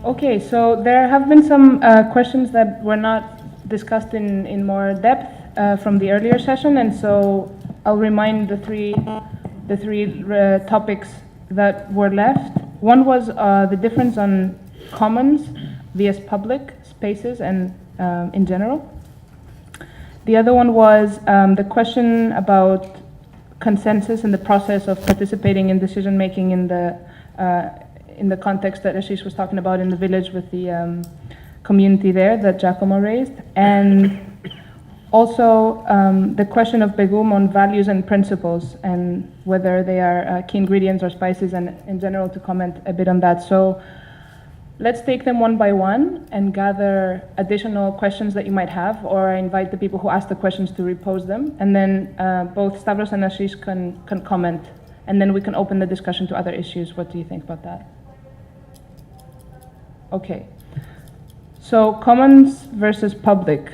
Okay, so there have been some questions that were not discussed in more depth from the earlier session, and so I'll remind the three topics that were left. One was the difference on commons vs public spaces and in general. The other one was the question about consensus and the process of participating in decision making in the context that Ashish was talking about in the village with the community there that Giacomo raised, and also the question of Begum on values and principles and whether they are key ingredients or spices, and in general to comment a bit on that. So let's take them one by one and gather additional questions that you might have, or I invite the people who asked the questions to repose them, and then both Stavros and Ashish can comment, and then we can open the discussion to other issues. What do you think about that? Okay. So commons versus public.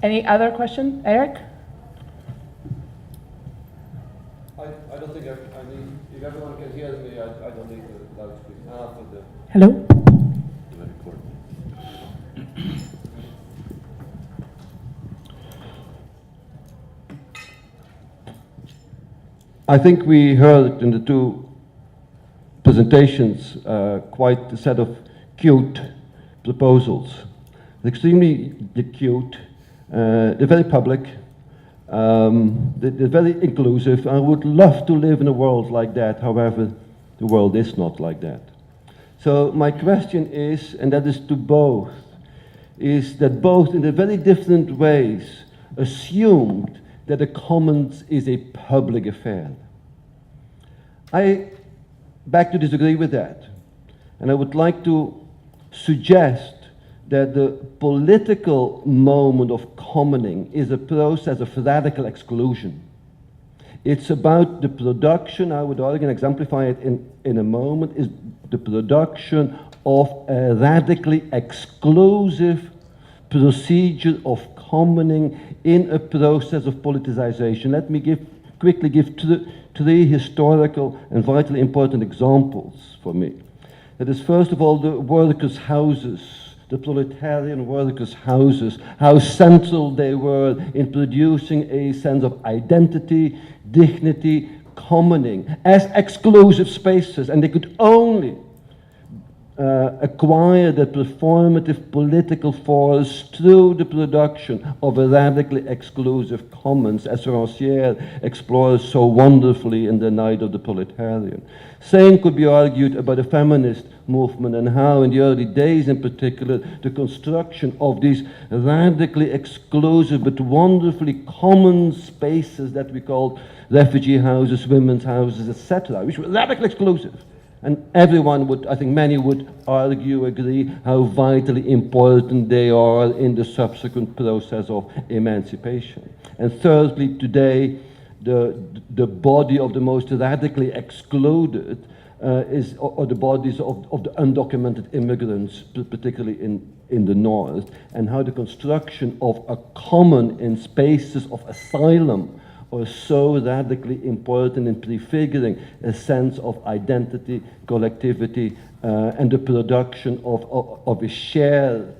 Any other question? Eric? I don't think I need, if everyone can hear me, I don't need the loudspeaker. Hello? I think we heard in the two presentations quite a set of cute proposals. Extremely cute, they're very public, they're very inclusive. I would love to live in a world like that, however, the world is not like that. So my question is, and that is to both, is that both in the very different ways assumed that the commons is a public affair. I beg to disagree with that, and I would like to suggest that the political moment of commoning is a process of radical exclusion. It's about the production, I would argue and exemplify it in a moment, is the production of a radically exclusive procedure of commoning in a process of politicization. Let me quickly give three historical and vitally important examples for me. That is, first of all, the workers' houses, the proletarian workers' houses, how central they were in producing a sense of identity, dignity, commoning as exclusive spaces, and they could only acquire the performative political force through the production of a radically exclusive commons, as Rancière explores so wonderfully in The Night of the Proletarian. Same could be argued about the feminist movement and how in the early days in particular the construction of these radically exclusive but wonderfully common spaces that we called refugee houses, women's houses, etc., which were radically exclusive. And everyone would, I think many would argue, agree, how vitally important they are in the subsequent process of emancipation. And thirdly, today, the body of the most radically excluded or the bodies of the undocumented immigrants, particularly in the North, and how the construction of a common in spaces of asylum are so radically important in prefiguring a sense of identity, collectivity, and the production of a shared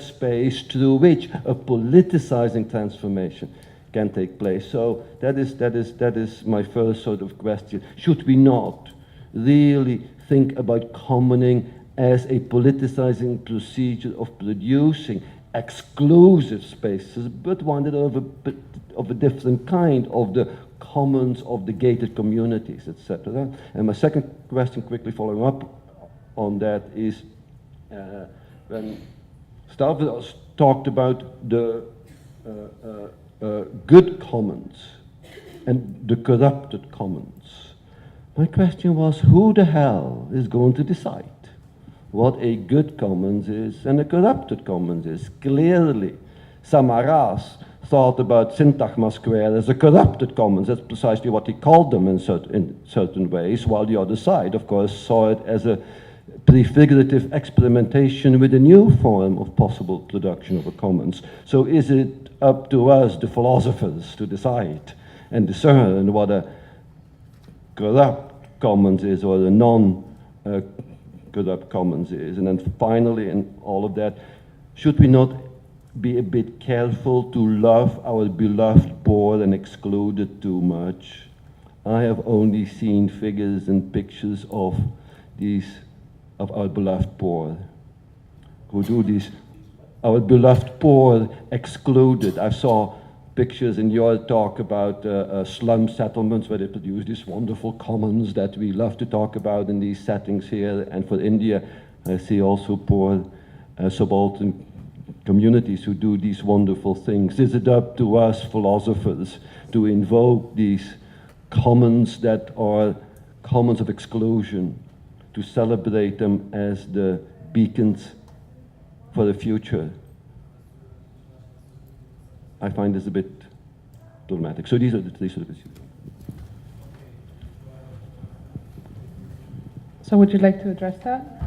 space through which a politicizing transformation can take place. So that is my first sort of question. Should we not really think about commoning as a politicizing procedure of producing exclusive spaces, but one that are of a different kind, of the commons of the gated communities, etc. And my second question, quickly following up on that, is when Stavros talked about the good commons and the corrupted commons, my question was, who the hell is going to decide what a good commons is and a corrupted commons is? Clearly, Samaras thought about Syntagma Square as a corrupted commons. That's precisely what he called them in certain ways, while the other side, of course, saw it as a prefigurative experimentation with a new form of possible production of a commons. So is it up to us, the philosophers, to decide and discern what a corrupt commons is or a non corrupt commons is. And then finally, in all of that, should we not be a bit careful to love our beloved poor and exclude it too much? I have only seen figures and pictures of our beloved poor, who do these, our beloved poor excluded. I saw pictures in your talk about slum settlements where they produce these wonderful commons that we love to talk about in these settings here. And for India, I see also poor subaltern communities who do these wonderful things. Is it up to us philosophers to invoke these commons that are commons of exclusion, to celebrate them as the beacons for the future? I find this a bit problematic. So these are the three sort of issues. So would you like to address that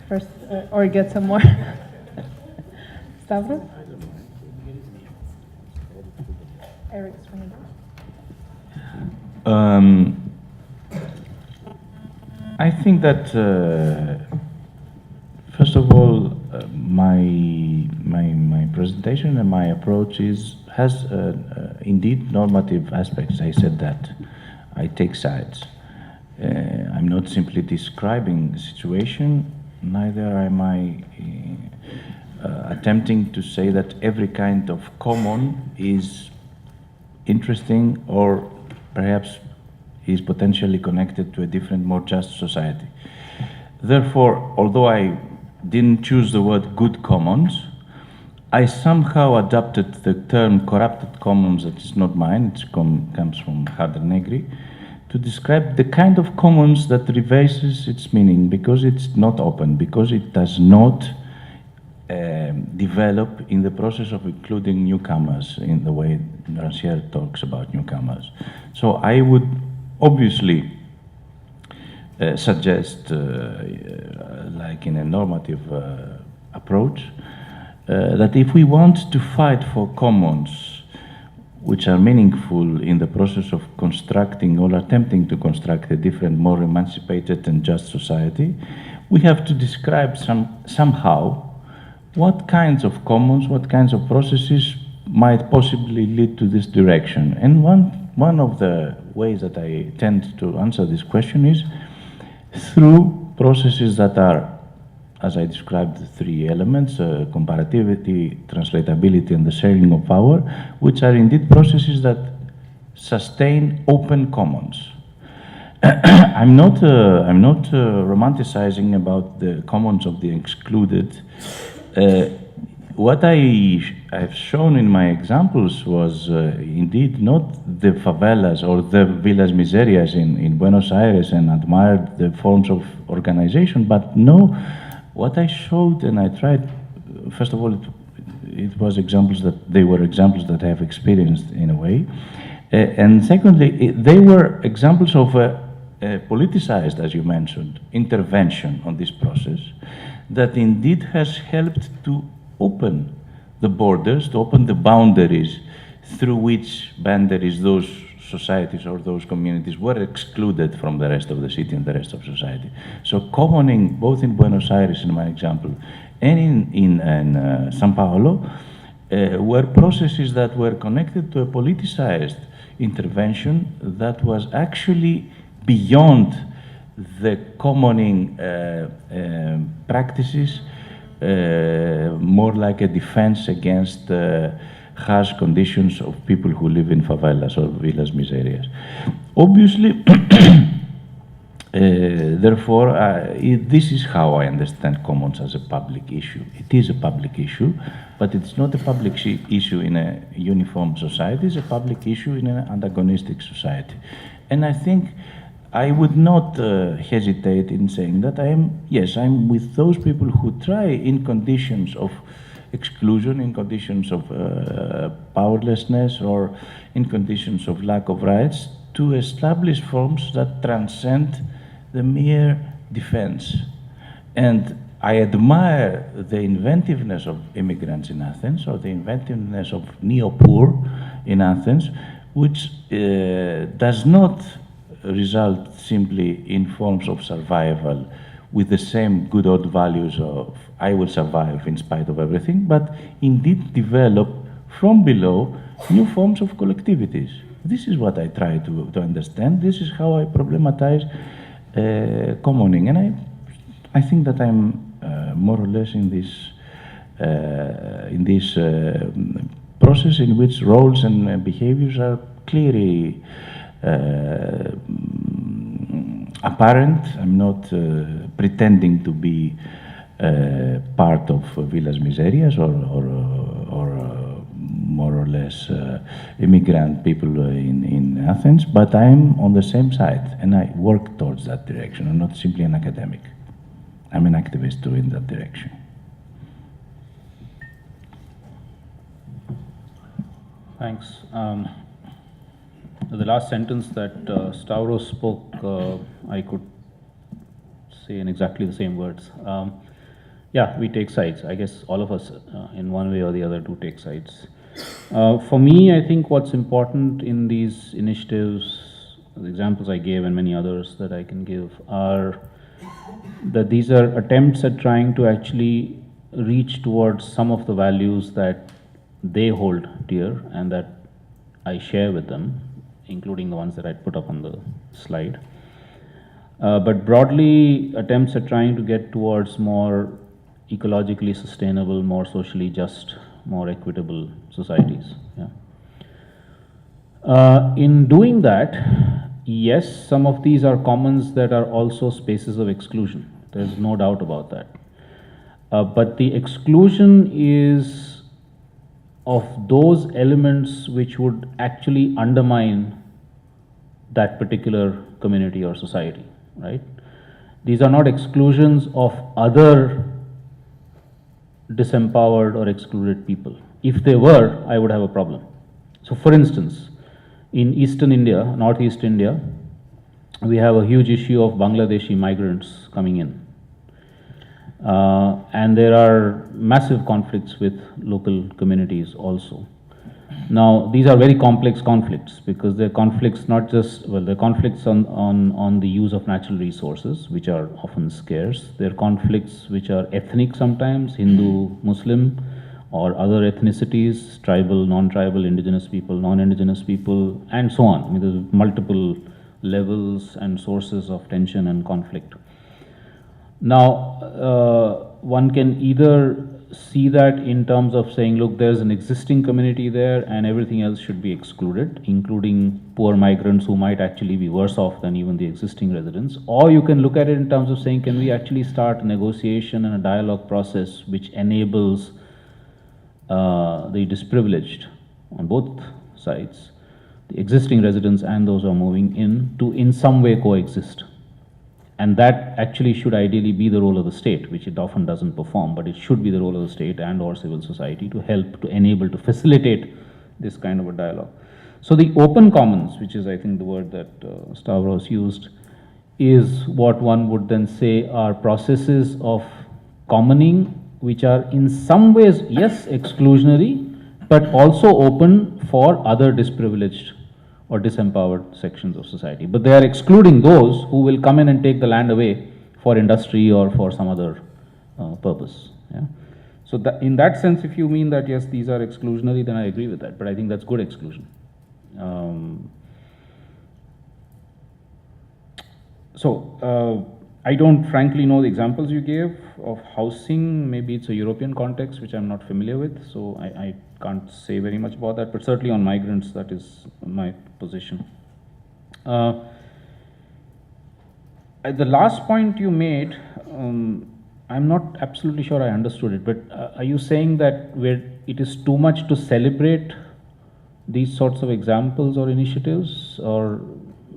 first, or get some more? Stavros? Eric's running. I think that first of all, my presentation and my approach has indeed normative aspects. I said that I take sides. I'm not simply describing the situation, neither am I attempting to say that every kind of common is interesting or perhaps is potentially connected to a different, more just society. Therefore, although I didn't choose the word good commons, I somehow adopted the term corrupted commons, that is not mine, it comes from Harder Negri, to describe the kind of commons that reverses its meaning because it's not open, because it does not develop in the process of including newcomers in the way Rancière talks about newcomers. So I would obviously suggest, like in a normative approach, that if we want to fight for commons which are meaningful in the process of constructing or attempting to construct a different, more emancipated and just society, we have to describe somehow what kinds of commons, what kinds of processes might possibly lead to this direction. And one of the ways that I tend to answer this question is through processes that are, as I described, the three elements, comparativity, translatability, and the sharing of power, which are indeed processes that sustain open commons. I'm not romanticizing about the commons of the excluded. What I have shown in my examples was indeed not the favelas or the villas miserias in Buenos Aires and admired the forms of organization, but no, what I showed and I tried, first of all, it was examples that they were examples that I have experienced in a way. And secondly, they were examples of a politicized, as you mentioned, intervention on this process that indeed has helped to open the borders, to open the boundaries through which boundaries those societies or those communities were excluded from the rest of the city and the rest of society. So commoning, both in Buenos Aires, in my example, and in São Paulo, were processes that were connected to a politicized intervention that was actually beyond the commoning practices, more like a defense against harsh conditions of people who live in favelas or villas miserias. Obviously, therefore, this is how I understand commons as a public issue. It is a public issue, but it's not a public issue in a uniform society, it's a public issue in an antagonistic society. And I think I would not hesitate in saying that I'm with those people who try in conditions of exclusion, in conditions of powerlessness, or in conditions of lack of rights, to establish forms that transcend the mere defense. And I admire the inventiveness of immigrants in Athens, or the inventiveness of neo-poor in Athens, which does not result simply in forms of survival with the same good old values of I will survive in spite of everything, but indeed develop from below new forms of collectivities. This is what I try to understand. This is how I problematize commoning, and I think that I'm more or less in this process in which roles and behaviors are clearly apparent. I'm not pretending to be part of villas miserias or more or less immigrant people in Athens, but I'm on the same side and I work towards that direction. I'm not simply an academic. I'm an activist too in that direction. Thanks. The last sentence that Stavros spoke, I could say in exactly the same words. Yeah, we take sides. I guess all of us, in one way or the other, do take sides. For me, I think what's important in these initiatives, the examples I gave and many others that I can give, are that these are attempts at trying to actually reach towards some of the values that they hold dear and that I share with them, including the ones that I put up on the slide. But broadly, attempts at trying to get towards more ecologically sustainable, more socially just, more equitable societies. Yeah. In doing that, yes, some of these are commons that are also spaces of exclusion. There's no doubt about that. But the exclusion is of those elements which would actually undermine that particular community or society, right? These are not exclusions of other disempowered or excluded people. If they were, I would have a problem. So for instance, in eastern India, northeast India, we have a huge issue of Bangladeshi migrants coming in. And there are massive conflicts with local communities also. Now, these are very complex conflicts because they're conflicts not just, well, they're conflicts on the use of natural resources, which are often scarce. They're conflicts which are ethnic sometimes, Hindu, Muslim, or other ethnicities, tribal, non-tribal, indigenous people, non-indigenous people, and so on. I mean, there's multiple levels and sources of tension and conflict. Now, one can either see that in terms of saying, look, there's an existing community there and everything else should be excluded, including poor migrants who might actually be worse off than even the existing residents. Or you can look at it in terms of saying, can we actually start a negotiation and a dialogue process which enables the disprivileged on both sides, the existing residents and those who are moving in, to in some way coexist. And that actually should ideally be the role of the state, which it often doesn't perform, but it should be the role of the state and or civil society to help, to enable, to facilitate this kind of a dialogue. So the open commons, which is I think the word that Stavros used, is what one would then say are processes of commoning, which are in some ways, yes, exclusionary, but also open for other disprivileged or disempowered sections of society. But they are excluding those who will come in and take the land away for industry or for some other purpose. Yeah? So that, in that sense, if you mean that, yes, these are exclusionary, then I agree with that, but I think that's good exclusion. I don't frankly know the examples you gave of housing. Maybe it's a European context, which I'm not familiar with, so I can't say very much about that, but certainly on migrants, that is my position. The last point you made, I'm not absolutely sure I understood it, but are you saying that it is too much to celebrate these sorts of examples or initiatives? Or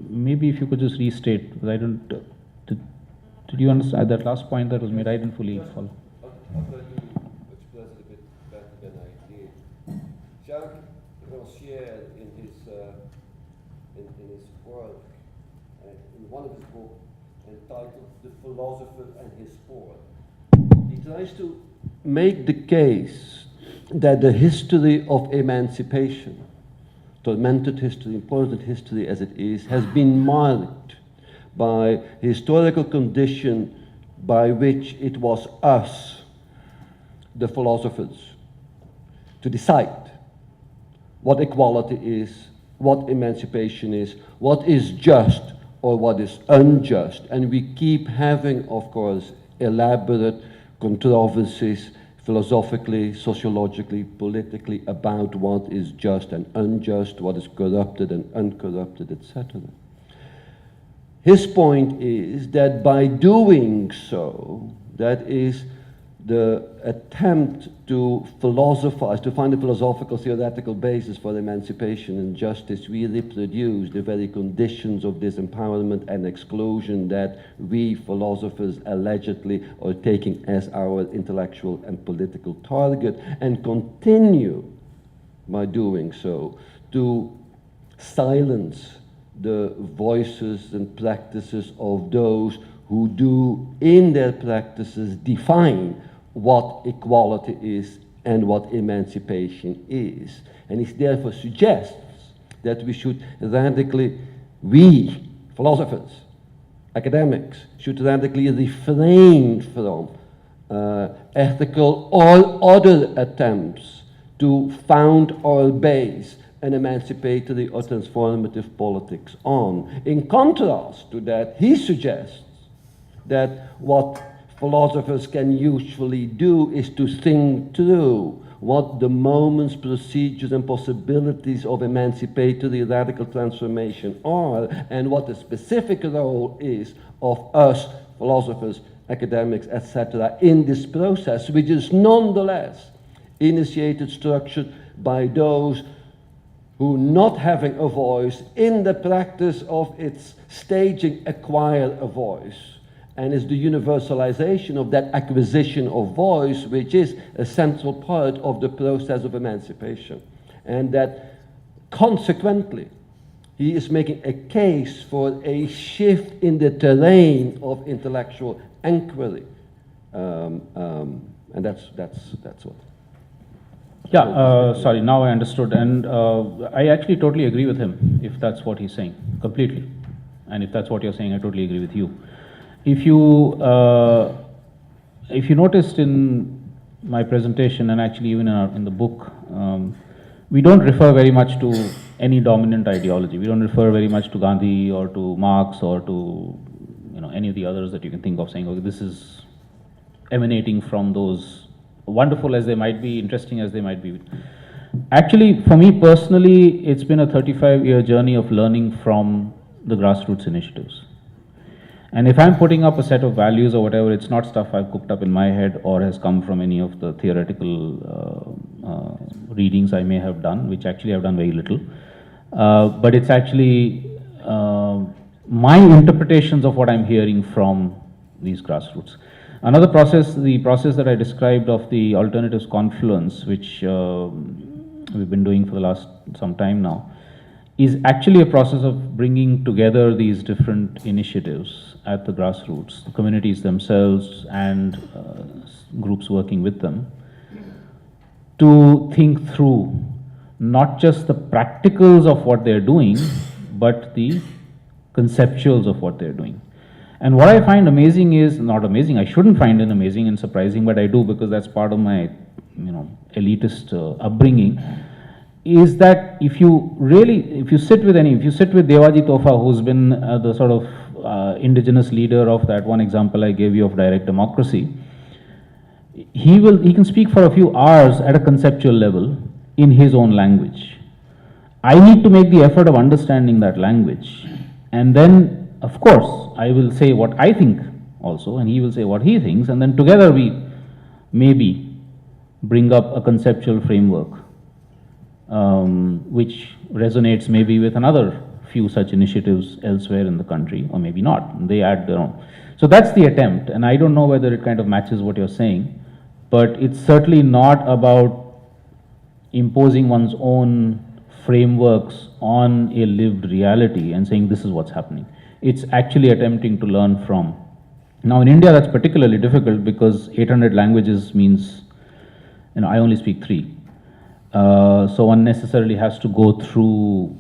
maybe if you could just restate, because I don't, did you understand that last point that was made? I didn't fully follow. I'll try to express it a bit better than I did. Czvek Rigby in his work, in one of his books entitled "The Philosopher and His Sport," he tries to make the case that the history of emancipation, tormented history, important history as it is, has been marked by historical condition by which it was us, the philosophers, to decide what equality is, what emancipation is, what is just or what is unjust. And we keep having, of course, elaborate controversies philosophically, sociologically, politically about what is just and unjust, what is corrupted and uncorrupted, etc. His point is that by doing so, that is the attempt to philosophize, to find a philosophical theoretical basis for emancipation and justice, we reproduce the very conditions of disempowerment and exclusion that we philosophers allegedly are taking as our intellectual and political target, and continue by doing so to silence the voices and practices of those who do in their practices define what equality is and what emancipation is. And he therefore suggests that we should radically, we, philosophers, academics, should radically refrain from ethical or other attempts to found or base an emancipatory or transformative politics on. In contrast to that, he suggests that what philosophers can usually do is to think through what the moments, procedures, and possibilities of emancipatory radical transformation are, and what the specific role is of us, philosophers, academics, etc., in this process, which is nonetheless initiated, structured by those who, not having a voice, in the practice of its staging, acquire a voice. And it's the universalization of that acquisition of voice which is a central part of the process of emancipation. And that consequently, he is making a case for a shift in the terrain of intellectual inquiry. And that's what. Yeah, sorry, now I understood. And I actually totally agree with him, if that's what he's saying, completely. And if that's what you're saying, I totally agree with you. If you noticed in my presentation, and actually even in the book, we don't refer very much to any dominant ideology. We don't refer very much to Gandhi or to Marx or to any of the others that you can think of, saying, okay, this is emanating from those, wonderful as they might be, interesting as they might be. Actually, for me personally, it's been a 35-year journey of learning from the grassroots initiatives. And if I'm putting up a set of values or whatever, it's not stuff I've cooked up in my head or has come from any of the theoretical readings I may have done, which actually I've done very little. But it's actually my interpretations of what I'm hearing from these grassroots. Another process, the process that I described of the alternatives confluence, which we've been doing for the last some time now, is actually a process of bringing together these different initiatives at the grassroots, the communities themselves and groups working with them, to think through not just the practicals of what they're doing, but the conceptuals of what they're doing. And what I find amazing is, not amazing, I shouldn't find it amazing and surprising, but I do because that's part of my elitist upbringing, is that if you sit with Devaji Tofa, who's been the sort of indigenous leader of that one example I gave you of direct democracy, he can speak for a few hours at a conceptual level in his own language. I need to make the effort of understanding that language, and then of course I will say what I think also, and he will say what he thinks, and then together we maybe bring up a conceptual framework which resonates maybe with another few such initiatives elsewhere in the country, or maybe not. They add their own. So that's the attempt, and I don't know whether it kind of matches what you're saying, but it's certainly not about imposing one's own frameworks on a lived reality and saying this is what's happening. It's actually attempting to learn from. Now in India that's particularly difficult because 800 languages means, I only speak 3. So one necessarily has to go through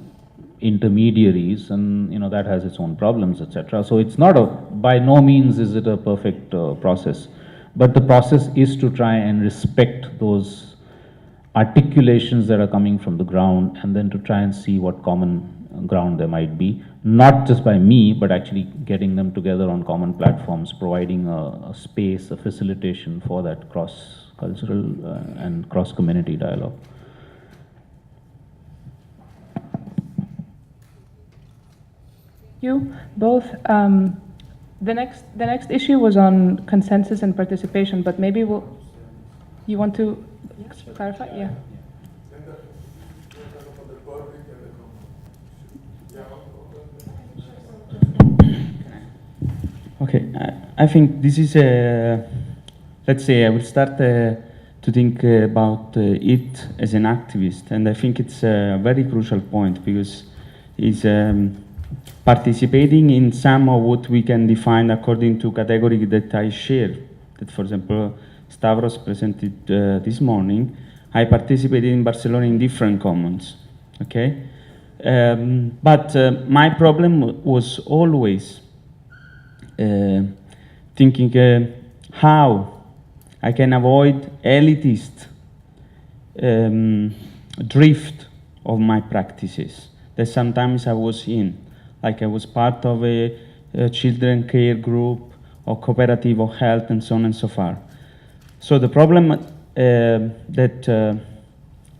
intermediaries, and that has its own problems, etc. So it's not by no means is it a perfect process, but the process is to try and respect those articulations that are coming from the ground, and then to try and see what common ground there might be, not just by me, but actually getting them together on common platforms, providing a space, a facilitation for that cross-cultural and cross-community dialogue. You both. The next issue was on consensus and participation, but maybe you want to clarify? Yeah. Okay, I think this is let's say I will start to think about it as an activist, and I think it's a very crucial point because it's participating in some of what we can define according to category that I share. That, for example, Stavros presented this morning. I participated in Barcelona in different commons, okay? But my problem was always thinking how I can avoid elitist drift of my practices that sometimes I was in. Like I was part of a children care group or cooperative of health and so on and so forth. So the problem that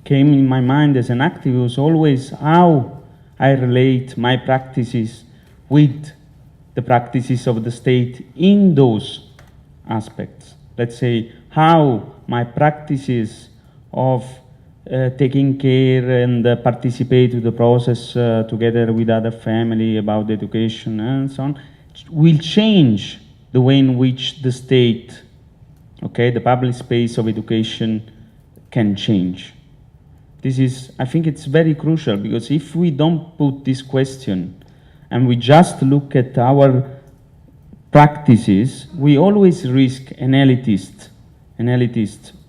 came in my mind as an activist was always how I relate my practices with the practices of the state in those aspects. Let's say how my practices of taking care and participate to the process together with other family about education and so on will change the way in which the state, okay, the public space of education can change. This is, I think it's very crucial, because if we don't put this question and we just look at our practices, we always risk an elitist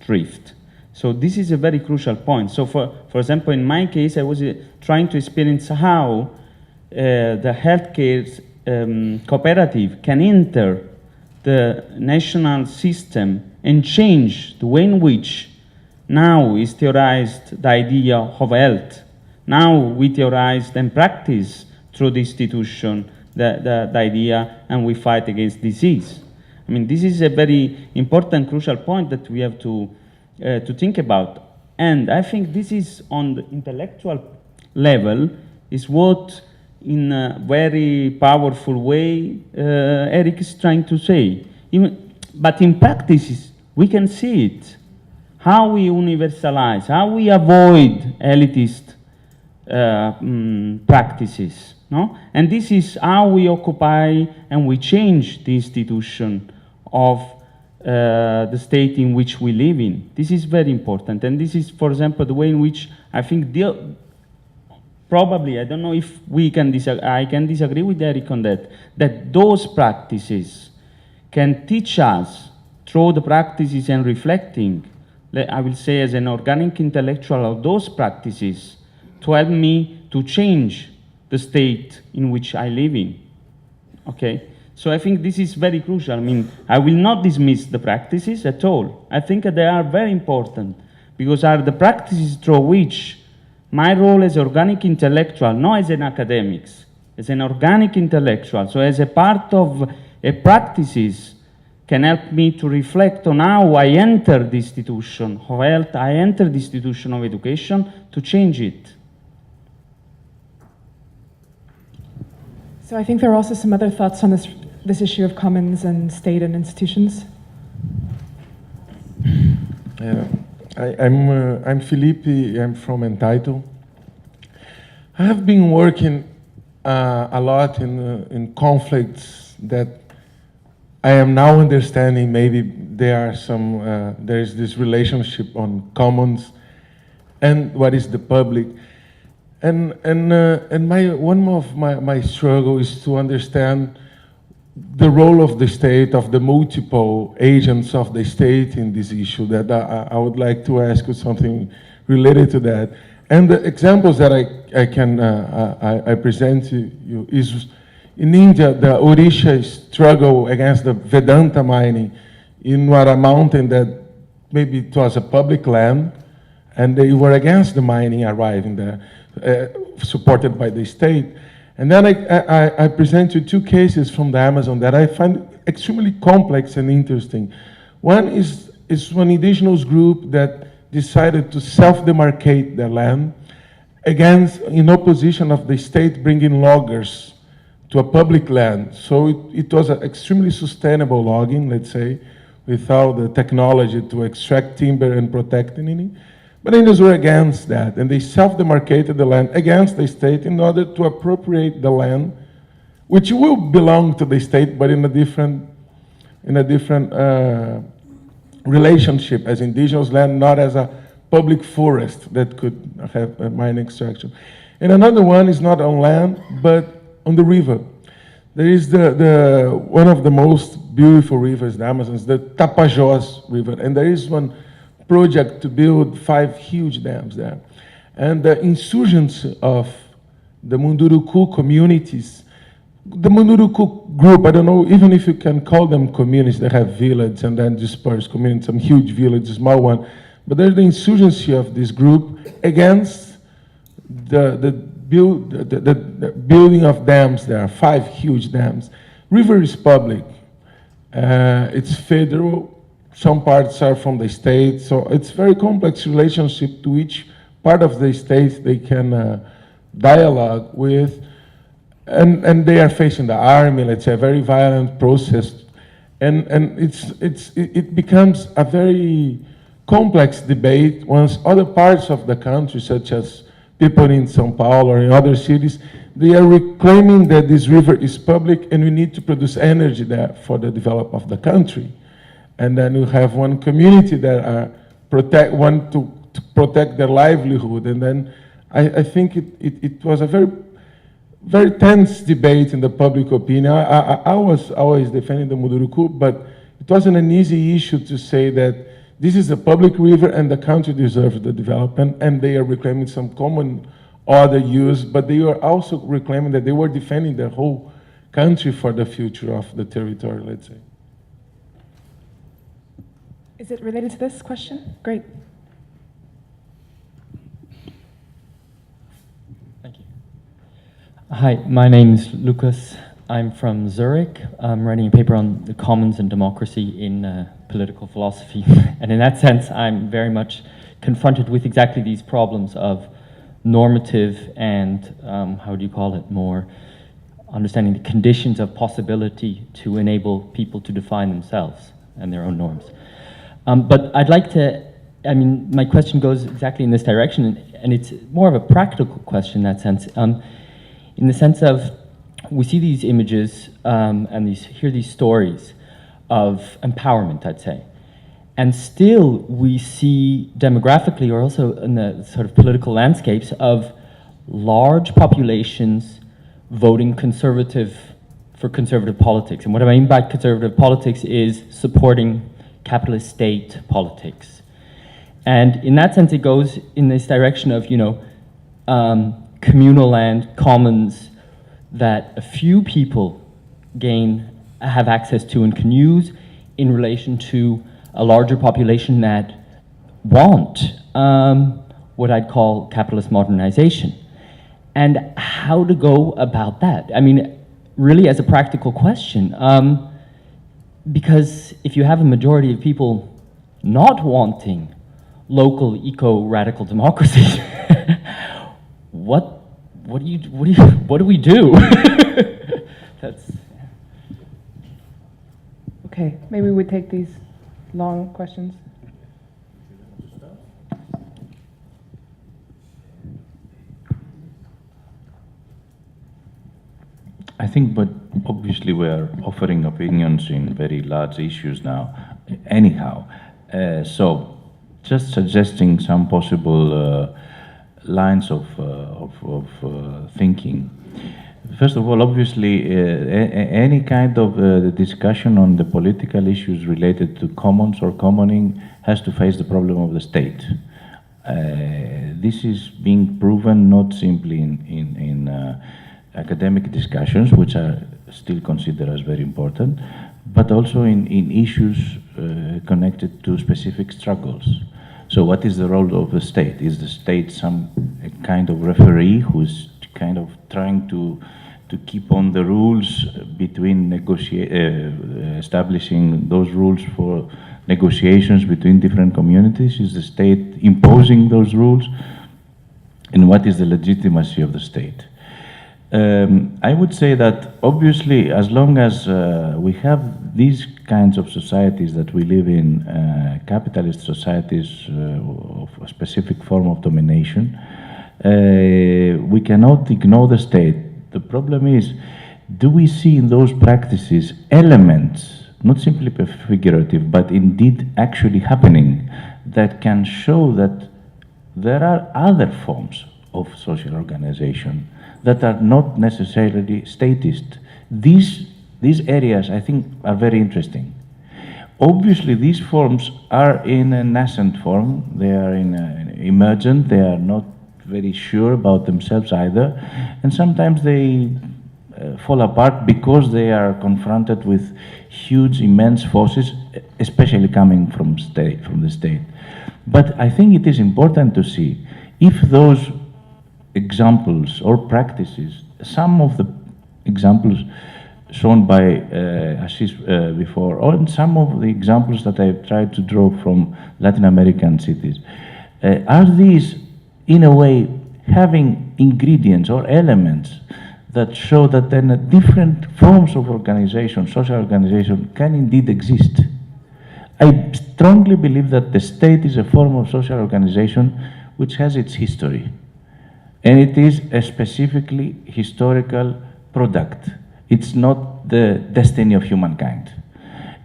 drift. So this is a very crucial point. So for example, in my case, I was trying to experience how the healthcare cooperative can enter the national system and change the way in which now is theorized the idea of health. Now we theorize and practice through the institution the idea, and we fight against disease. I mean, this is a very important, crucial point that we have to think about. And I think this is on the intellectual level is what in a very powerful way Eric is trying to say. But in practice, we can see it. How we universalize, how we avoid elitist practices. No? And this is how we occupy and we change the institution of the state in which we live in. This is very important. And this is, for example, the way in which I think probably, I don't know if we can I can disagree with Eric on that those practices can teach us through the practices and reflecting, I will say as an organic intellectual of those practices, to help me to change the state in which I live in, okay? So I think this is very crucial. I mean, I will not dismiss the practices at all. I think they are very important, because are the practices through which my role as organic intellectual, not as an academic, as an organic intellectual, so as a part of a practices, can help me to reflect on how I enter the institution of health, I enter the institution of education to change it. So I think there are also some other thoughts on this issue of commons and state and institutions. I'm Felipe, I'm from ENTITLE. I have been working a lot in conflicts that I am now understanding. Maybe there is this relationship on commons and what is the public. And one of my struggle is to understand the role of the state, of the multiple agents of the state in this issue. That I would like to ask you something related to that. And the examples that I present to you is in India, the Odisha struggle against the Vedanta mining in a mountain that maybe it was a public land, and they were against the mining arriving there, supported by the state. And then I present you two cases from the Amazon that I find extremely complex and interesting. One is one indigenous group that decided to self-demarcate their land in opposition of the state bringing loggers to a public land. So it was an extremely sustainable logging, let's say, without the technology to extract timber and protect it. But Indians were against that, and they self-demarcated the land against the state in order to appropriate the land, which will belong to the state, but in a different relationship as indigenous land, not as a public forest that could have a mine extraction. And another one is not on land, but on the river. There is one of the most beautiful rivers in the Amazon, the Tapajós River, and there is one project to build 5 huge dams there. And the insurgents of the Munduruku communities, the Munduruku group, I don't know even if you can call them communities, they have villages and then dispersed communities, some huge villages, small one, but there's the insurgency of this group against the building of dams there, 5 huge dams. River is public, it's federal, some parts are from the state, so it's very complex relationship to each part of the state they can dialogue with, and they are facing the army, let's say, a very violent process, and it becomes a very complex debate once other parts of the country, such as people in São Paulo or in other cities, they are reclaiming that this river is public and we need to produce energy there for the development of the country. And then you have one community that want to protect their livelihood. And then I think it was a very, very tense debate in the public opinion. I was always defending the Munduruku, but it wasn't an easy issue to say that this is a public river and the country deserves the development, and they are reclaiming some common other use, but they are also reclaiming that they were defending the whole country for the future of the territory, let's say. Is it related to this question? Great. Thank you. Hi, my name is Lucas. I'm from Zurich. I'm writing a paper on the commons and democracy in political philosophy. And in that sense, I'm very much confronted with exactly these problems of normative and, how do you call it, more understanding the conditions of possibility to enable people to define themselves and their own norms. But I'd like to, my question goes exactly in this direction, and it's more of a practical question in that sense. In the sense of, we see these images and hear these stories of empowerment, I'd say. And still we see demographically, or also in the sort of political landscapes, of large populations voting conservative for conservative politics. And what I mean by conservative politics is supporting capitalist state politics. And in that sense, it goes in this direction of, communal land, commons, that a few people have access to and can use in relation to a larger population that want what I'd call capitalist modernization. And how to go about that? Really as a practical question, because if you have a majority of people not wanting local eco-radical democracy, what do we do? That's. Okay, maybe we take these long questions. I think, but obviously we are offering opinions in very large issues now, anyhow. So just suggesting some possible lines of thinking. First of all, obviously, any kind of discussion on the political issues related to commons or commoning has to face the problem of the state. this is being proven not simply in academic discussions, which are still considered as very important, but also in issues connected to specific struggles. So what is the role of the state? Is the state some kind of referee who's kind of trying to keep on the rules between establishing those rules for negotiations between different communities? Is the state imposing those rules? And what is the legitimacy of the state? I would say that obviously, as long as we have these kinds of societies that we live in, capitalist societies of a specific form of domination, we cannot ignore the state. The problem is, do we see in those practices elements, not simply figurative, but indeed actually happening, that can show that there are other forms of social organization that are not necessarily statist? These areas, I think, are very interesting. Obviously, these forms are in a nascent form. They are emergent. They are not very sure about themselves either. And sometimes they fall apart because they are confronted with huge, immense forces, especially coming from the state. But I think it is important to see if those examples or practices, some of the examples shown by Ashish before, or some of the examples that I've tried to draw from Latin American cities, are these, in a way, having ingredients or elements that show that then different forms of organization, social organization, can indeed exist? I strongly believe that the state is a form of social organization which has its history. And it is a specifically historical product. It's not the destiny of humankind.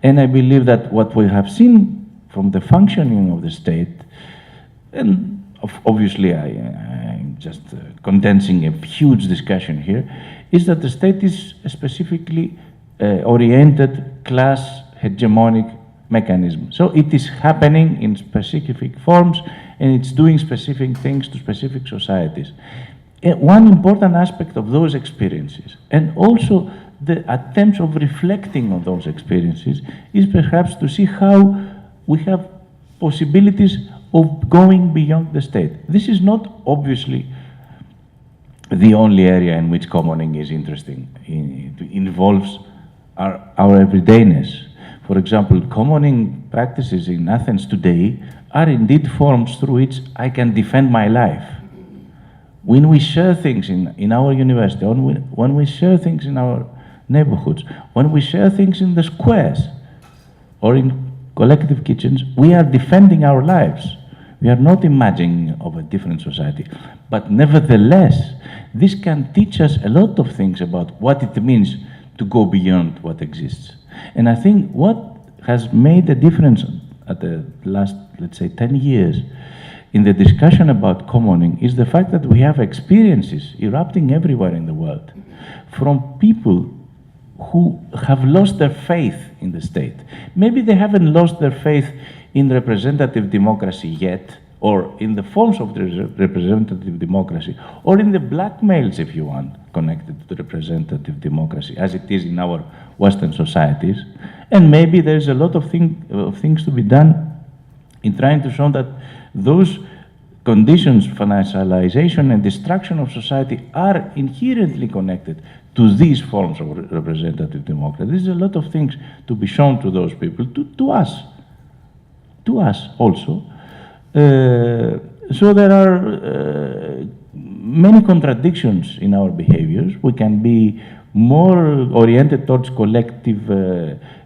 And I believe that what we have seen from the functioning of the state, and obviously I'm just condensing a huge discussion here, is that the state is a specifically oriented class hegemonic mechanism. So it is happening in specific forms, and it's doing specific things to specific societies. One important aspect of those experiences, and also the attempts of reflecting on those experiences, is perhaps to see how we have possibilities of going beyond the state. This is not obviously the only area in which commoning is interesting. It involves our everydayness. For example, commoning practices in Athens today are indeed forms through which I can defend my life. When we share things in our university, when we share things in our neighborhoods, when we share things in the squares or in collective kitchens, we are defending our lives. We are not imagining of a different society. But nevertheless, this can teach us a lot of things about what it means to go beyond what exists. And I think what has made a difference at the last, let's say, 10 years in the discussion about commoning is the fact that we have experiences erupting everywhere in the world from people who have lost their faith in the state. Maybe they haven't lost their faith in representative democracy yet, or in the forms of the representative democracy, or in the blackmails, if you want, connected to representative democracy, as it is in our Western societies. And maybe there's a lot of things to be done in trying to show that those conditions, financialization and destruction of society, are inherently connected to these forms of representative democracy. There's a lot of things to be shown to those people, to us also. So there are many contradictions in our behaviors. We can be more oriented towards collective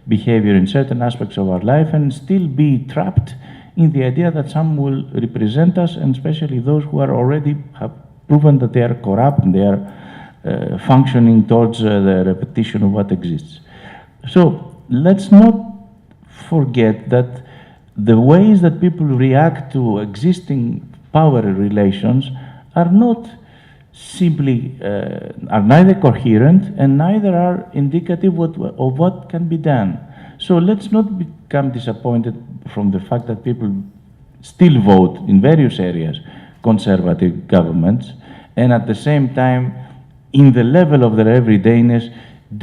behavior in certain aspects of our life and still be trapped in the idea that some will represent us, and especially those who are already have proven that they are corrupt and they are functioning towards the repetition of what exists. So let's not forget that the ways that people react to existing power relations are not simply, are neither coherent and neither are indicative of what can be done. So let's not become disappointed from the fact that people still vote in various areas conservative governments, and at the same time, in the level of their everydayness,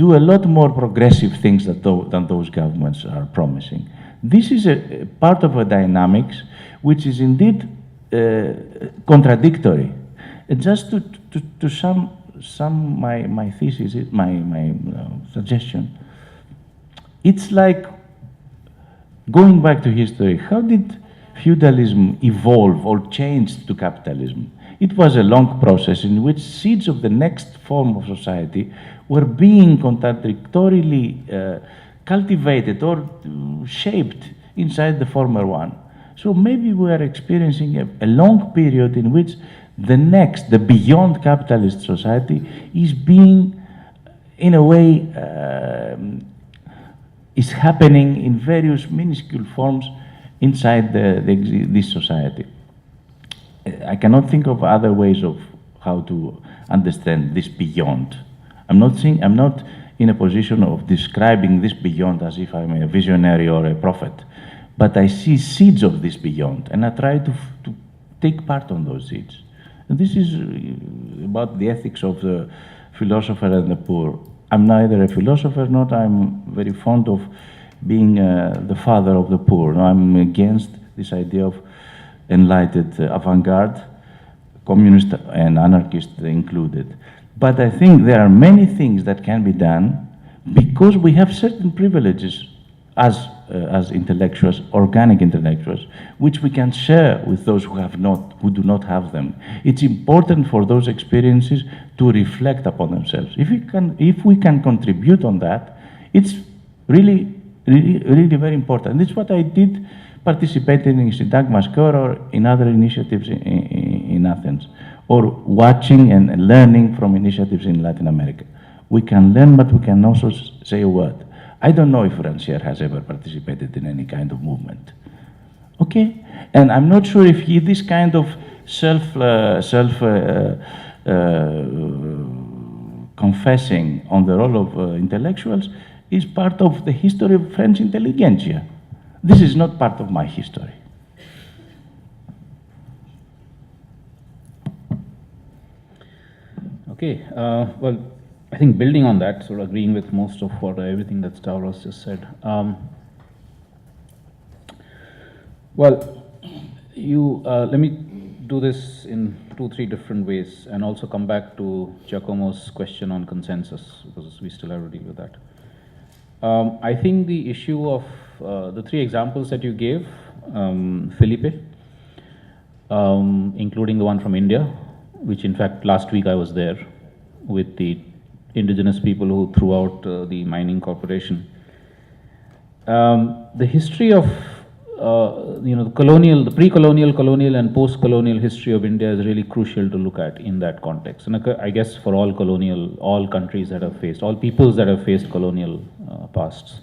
do a lot more progressive things than those governments are promising. This is a part of a dynamics which is indeed contradictory. Just to sum my thesis, my suggestion, it's like going back to history. How did feudalism evolve or change to capitalism? It was a long process in which seeds of the next form of society were being contradictorily cultivated or shaped inside the former one. So maybe we are experiencing a long period in which the beyond capitalist society is being, in a way, is happening in various minuscule forms inside this society. I cannot think of other ways of how to understand this beyond. I'm not in a position of describing this beyond as if I'm a visionary or a prophet, but I see seeds of this beyond, and I try to take part on those seeds. And this is about the ethics of the philosopher and the poor. I'm neither a philosopher, nor I'm very fond of being the father of the poor. No, I'm against this idea of enlightened avant-garde, communist and anarchist included. But I think there are many things that can be done because we have certain privileges as intellectuals, organic intellectuals, which we can share with those who do not have them. It's important for those experiences to reflect upon themselves. If we can contribute on that, it's really very important. This is what I did participating in Syntagmas or in other initiatives in Athens, or watching and learning from initiatives in Latin America. We can learn, but we can also say a word. I don't know if Rancière has ever participated in any kind of movement. Okay? And I'm not sure if this kind of confessing on the role of intellectuals is part of the history of French intelligentsia. This is not part of my history. Okay, well, I think building on that, sort of agreeing with most of everything that Stavros just said. Well, let me do this in 2-3 different ways, and also come back to Giacomo's question on consensus, because we still have to deal with that. I think the issue of the 3 examples that you gave, Felipe, including the one from India, which in fact last week I was there with the indigenous people who threw out the mining corporation. The history of the pre-colonial, colonial, and post-colonial history of India is really crucial to look at in that context. And I guess for all countries that have faced, all peoples that have faced colonial pasts,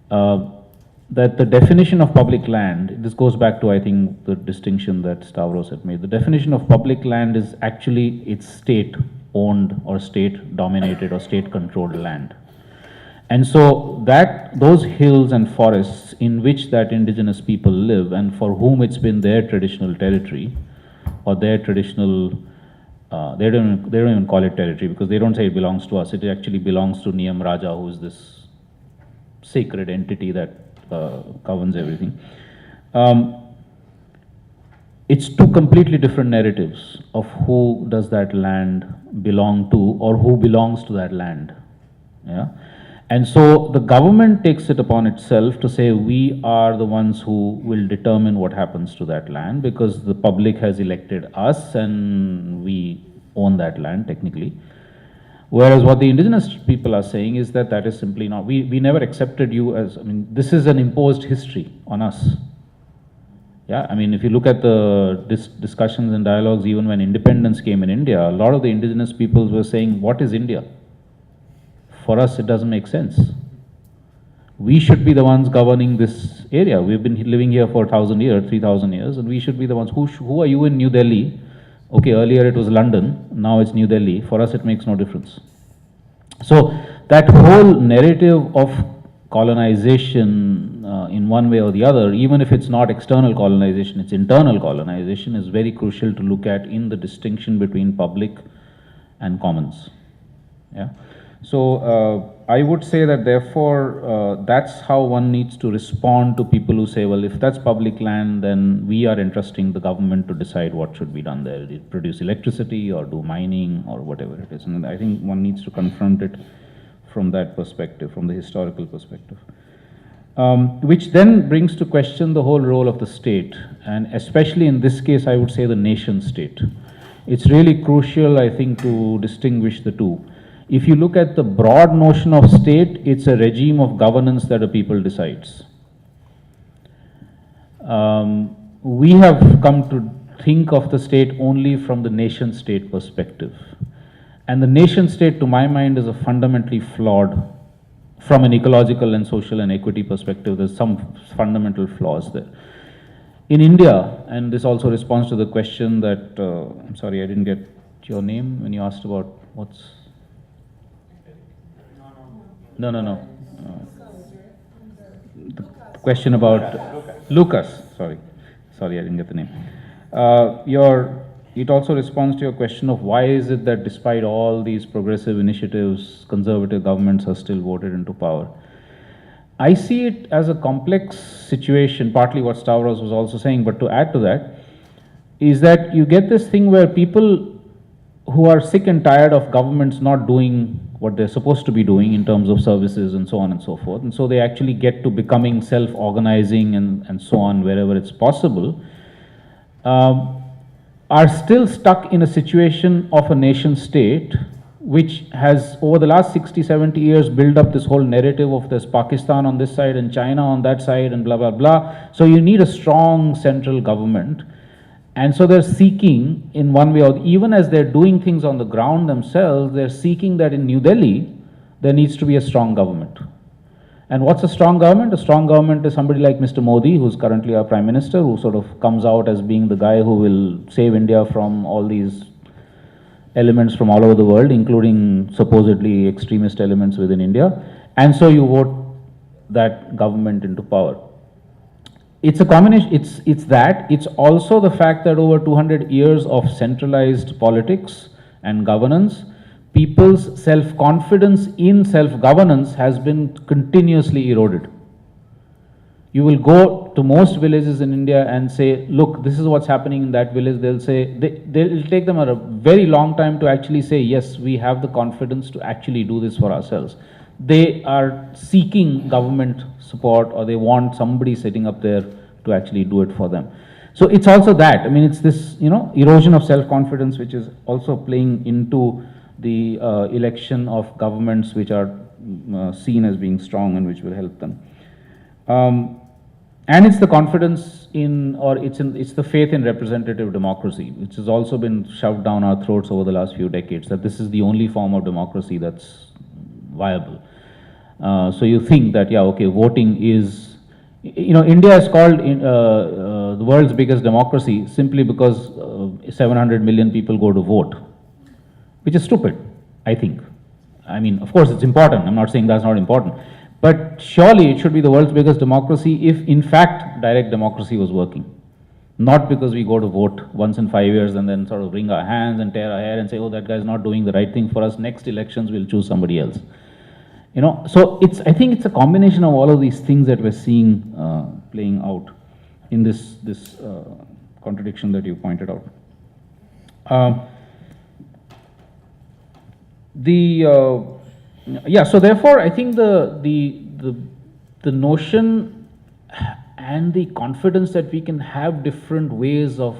that the definition of public land, this goes back to, I think, the distinction that Stavros had made. The definition of public land is actually it's state-owned or state-dominated or state-controlled land. And so those hills and forests in which that indigenous people live and for whom it's been their traditional territory or their traditional, they don't even call it territory because they don't say it belongs to us. It actually belongs to Niyam Raja, who is this sacred entity that governs everything. It's 2 completely different narratives of who does that land belong to or who belongs to that land. Yeah. And so the government takes it upon itself to say we are the ones who will determine what happens to that land because the public has elected us and we own that land technically. Whereas what the indigenous people are saying is that is simply not, we never accepted you as, this is an imposed history on us. Yeah, if you look at the discussions and dialogues even when independence came in India, a lot of the indigenous peoples were saying, what is India? For us, it doesn't make sense. We should be the ones governing this area. We've been living here for 1,000 years, 3,000 years, and we should be the ones. Who are you in New Delhi? Okay, earlier it was London, now it's New Delhi. For us, it makes no difference. So that whole narrative of colonization in one way or the other, even if it's not external colonization, it's internal colonization, is very crucial to look at in the distinction between public and commons. Yeah. So I would say that therefore that's how one needs to respond to people who say, well, if that's public land, then we are entrusting the government to decide what should be done there, produce electricity or do mining or whatever it is. And I think one needs to confront it from that perspective, from the historical perspective. Which then brings to question the whole role of the state, and especially in this case, I would say the nation state. It's really crucial, I think, to distinguish the two. If you look at the broad notion of state, it's a regime of governance that a people decides. We have come to think of the state only from the nation state perspective. And the nation state, to my mind, is a fundamentally flawed, from an ecological and social and equity perspective, there's some fundamental flaws there. In India, and this also responds to the question that, I'm sorry, I didn't get your name when you asked about what's... No. The question about Lucas, sorry, I didn't get the name. It also responds to your question of why is it that despite all these progressive initiatives, conservative governments are still voted into power. I see it as a complex situation, partly what Stavros was also saying, but to add to that, is that you get this thing where people who are sick and tired of governments not doing what they're supposed to be doing in terms of services and so on and so forth, and so they actually get to becoming self-organizing and so on wherever it's possible, are still stuck in a situation of a nation state which has over the last 60, 70 years built up this whole narrative of there's Pakistan on this side and China on that side and blah, blah, blah. So you need a strong central government. And so they're seeking in one way, or even as they're doing things on the ground themselves, they're seeking that in New Delhi, there needs to be a strong government. And what's a strong government? A strong government is somebody like Mr. Modi, who's currently our Prime Minister, who sort of comes out as being the guy who will save India from all these elements from all over the world, including supposedly extremist elements within India. And so you vote that government into power. It's a combination, it's that. It's also the fact that over 200 years of centralized politics and governance, people's self-confidence in self-governance has been continuously eroded. You will go to most villages in India and say, look, this is what's happening in that village. They'll say, it'll take them a very long time to actually say, yes, we have the confidence to actually do this for ourselves. They are seeking government support, or they want somebody sitting up there to actually do it for them. So it's also that. I mean, it's this, erosion of self-confidence which is also playing into the election of governments which are seen as being strong and which will help them. And it's the confidence in, or it's the faith in representative democracy, which has also been shoved down our throats over the last few decades, that this is the only form of democracy that's viable. So you think that, yeah, okay, voting is, India is called the world's biggest democracy simply because 700 million people go to vote, which is stupid, I think. I mean, of course it's important, I'm not saying that's not important, but surely it should be the world's biggest democracy if in fact direct democracy was working. Not because we go to vote once in 5 years and then sort of wring our hands and tear our hair and say, oh, that guy's not doing the right thing for us, next elections we'll choose somebody else. So I think it's a combination of all of these things that we're seeing playing out in this contradiction that you pointed out. So therefore I think the notion and the confidence that we can have different ways of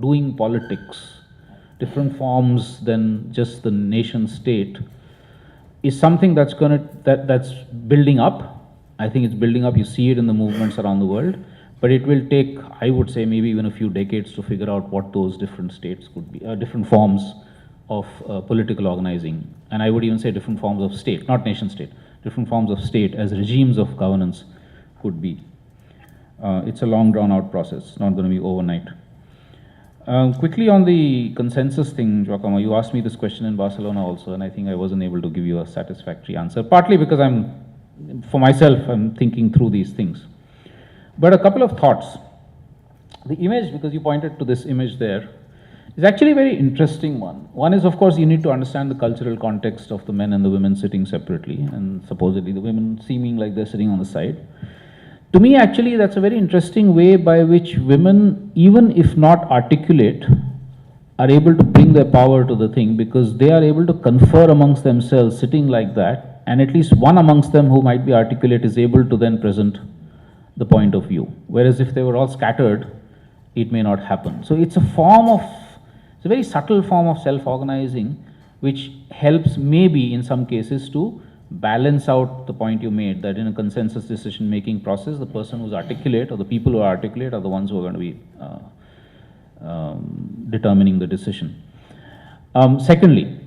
doing politics, different forms than just the nation state, is something that's that's building up. I think it's building up. You see it in the movements around the world, but it will take, I would say, maybe even a few decades to figure out what those different states could be, different forms of political organizing, and I would even say different forms of state, not nation state, different forms of state as regimes of governance could be. It's a long drawn out process, not going to be overnight. Quickly on the consensus thing, Giacomo, you asked me this question in Barcelona also, and I think I wasn't able to give you a satisfactory answer, partly because I'm for myself, I'm thinking through these things. But a couple of thoughts. The image, because you pointed to this image there, is actually a very interesting one. One is, of course, you need to understand the cultural context of the men and the women sitting separately, and supposedly the women seeming like they're sitting on the side. To me, actually, that's a very interesting way by which women, even if not articulate, are able to bring their power to the thing, because they are able to confer amongst themselves sitting like that, and at least one amongst them who might be articulate is able to then present the point of view. Whereas if they were all scattered, it may not happen. So it's a form of, it's a very subtle form of self-organizing, which helps maybe in some cases to balance out the point you made, that in a consensus decision-making process, the person who's articulate, or the people who are articulate, are the ones who are going to be determining the decision. Secondly,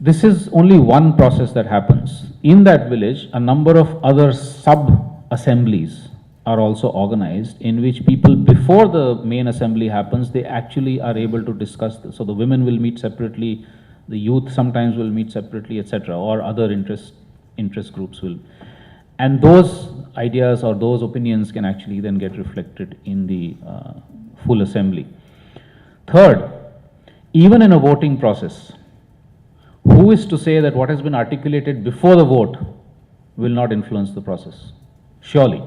this is only one process that happens. In that village, a number of other sub-assemblies are also organized, in which people, before the main assembly happens, they actually are able to discuss this. So the women will meet separately, the youth sometimes will meet separately, etc., or other interest groups will. And those ideas or those opinions can actually then get reflected in the full assembly. Third, even in a voting process, who is to say that what has been articulated before the vote will not influence the process? Surely.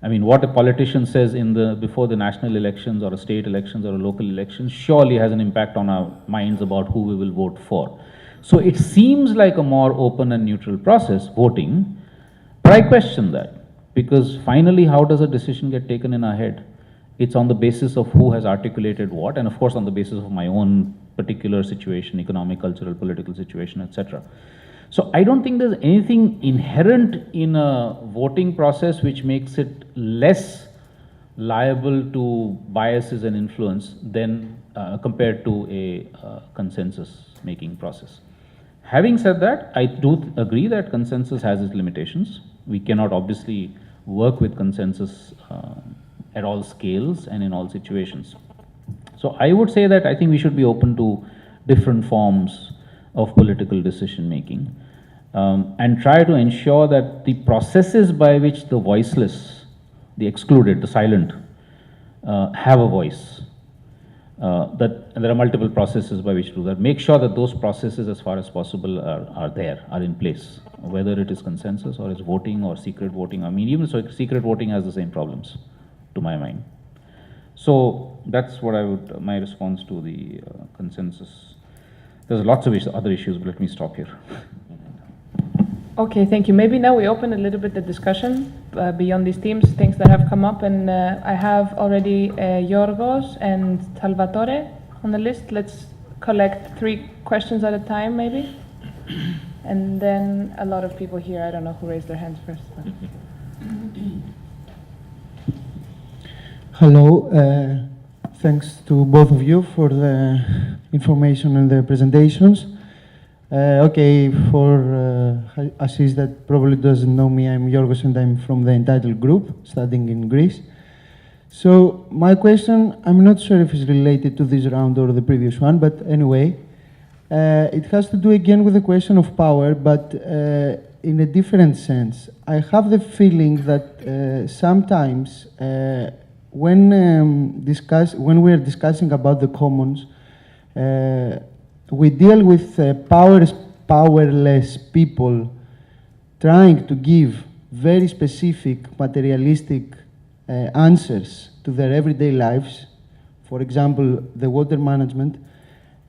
I mean, what a politician says before the national elections or a state elections or a local elections surely has an impact on our minds about who we will vote for. So it seems like a more open and neutral process, voting, but I question that, because finally, how does a decision get taken in our head? It's on the basis of who has articulated what, and of course on the basis of my own particular situation, economic, cultural, political situation, etc. So I don't think there's anything inherent in a voting process which makes it less liable to biases and influence than compared to a consensus making process. Having said that, I do agree that consensus has its limitations. We cannot obviously work with consensus at all scales and in all situations. So I would say that I think we should be open to different forms of political decision making, and try to ensure that the processes by which the voiceless, the excluded, the silent, have a voice, that there are multiple processes by which to do that. Make sure that those processes, as far as possible, are in place, whether it is consensus or it's voting or secret voting. I mean, even so, secret voting has the same problems, to my mind. So that's what my response to the consensus. There's lots of other issues, but let me stop here. Okay, thank you. Maybe now we open a little bit the discussion beyond these themes, things that have come up, and I have already Jurgis and Salvatore on the list. Let's collect 3 questions at a time, maybe, and then a lot of people here. I don't know who raised their hands first. Hello. Thanks to both of you for the information and the presentations. Okay, for Ashish that probably doesn't know me, I'm Jurgis and I'm from the ENTITLE group, studying in Greece. So my question, I'm not sure if it's related to this round or the previous one, but anyway, it has to do again with the question of power, but in a different sense. I have the feeling that sometimes when we're discussing about the commons, we deal with powerless people trying to give very specific materialistic answers to their everyday lives, for example, the water management,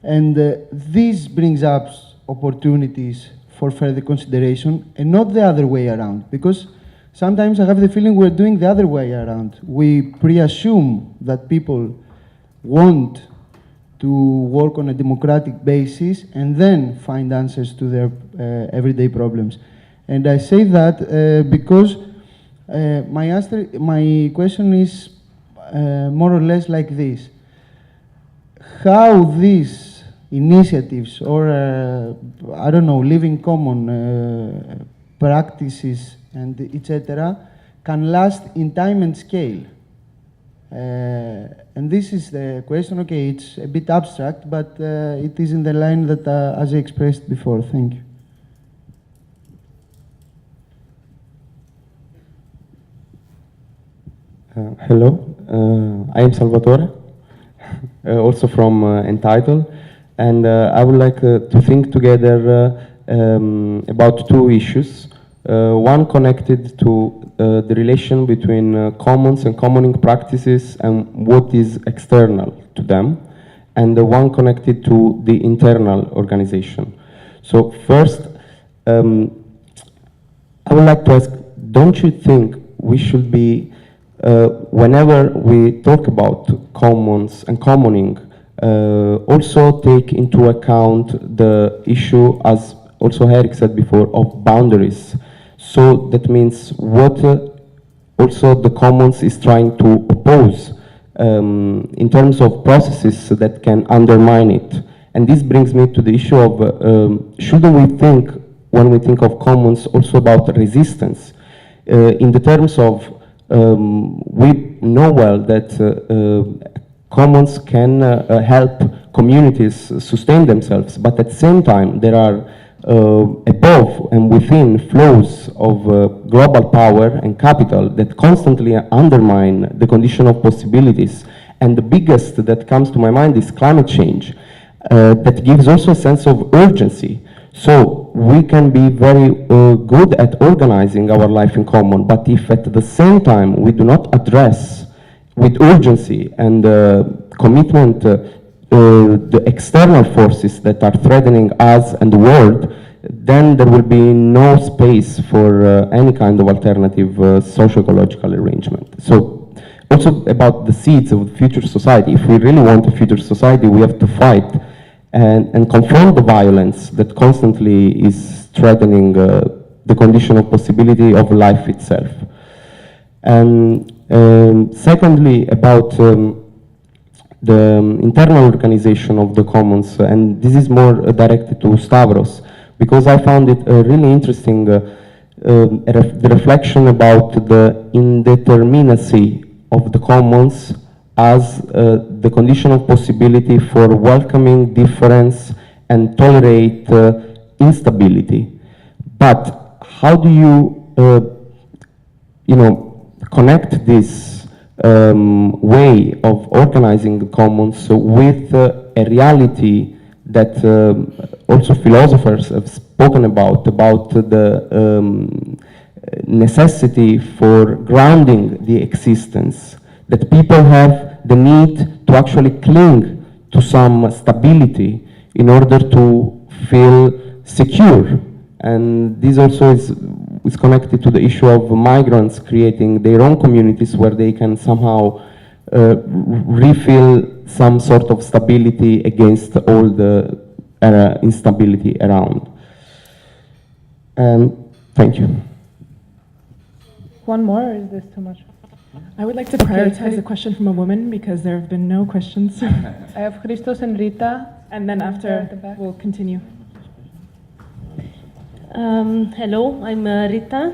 and this brings up opportunities for further consideration and not the other way around, because sometimes I have the feeling we're doing the other way around. We pre-assume that people want to work on a democratic basis and then find answers to their everyday problems. And I say that because my question is more or less like this. How these initiatives or, I don't know, living common practices and etc. can last in time and scale. And this is the question. Okay, it's a bit abstract, but it is in the line that as I expressed before. Thank you. Hello, I am Salvatore, also from ENTITLE, and I would like to think together about two issues. One connected to the relation between commons and commoning practices and what is external to them, and the one connected to the internal organization. So first, I would like to ask, don't you think we should be whenever we talk about commons and commoning, also take into account the issue, as also Eric said before, of boundaries. So that means what also the commons is trying to oppose in terms of processes that can undermine it. And this brings me to the issue of shouldn't we think, when we think of commons, also about resistance? In the terms of we know well that commons can help communities sustain themselves, but at the same time there are above and within flows of global power and capital that constantly undermine the condition of possibilities. And the biggest that comes to my mind is climate change, that gives also a sense of urgency. So we can be very good at organizing our life in common, but if at the same time we do not address with urgency and commitment the external forces that are threatening us and the world, then there will be no space for any kind of alternative socio-ecological arrangement. So also about the seeds of the future society. If we really want a future society, we have to fight and confront the violence that constantly is threatening the condition of possibility of life itself. And secondly, about the internal organization of the commons, and this is more directed to Stavros, because I found it really interesting, the reflection about the indeterminacy of the commons as the condition of possibility for welcoming difference and tolerate instability. But how do you, connect this way of organizing the commons with a reality that also philosophers have spoken about the necessity for grounding the existence, that people have the need to actually cling to some stability in order to feel secure. And this also is connected to the issue of migrants creating their own communities where they can somehow refill some sort of stability against all the instability around. Thank you. One more, or is this too much? I would like to prioritize a question from a woman because there have been no questions. I have Christos and Rita. And then after, we'll continue. Hello, I'm Rita.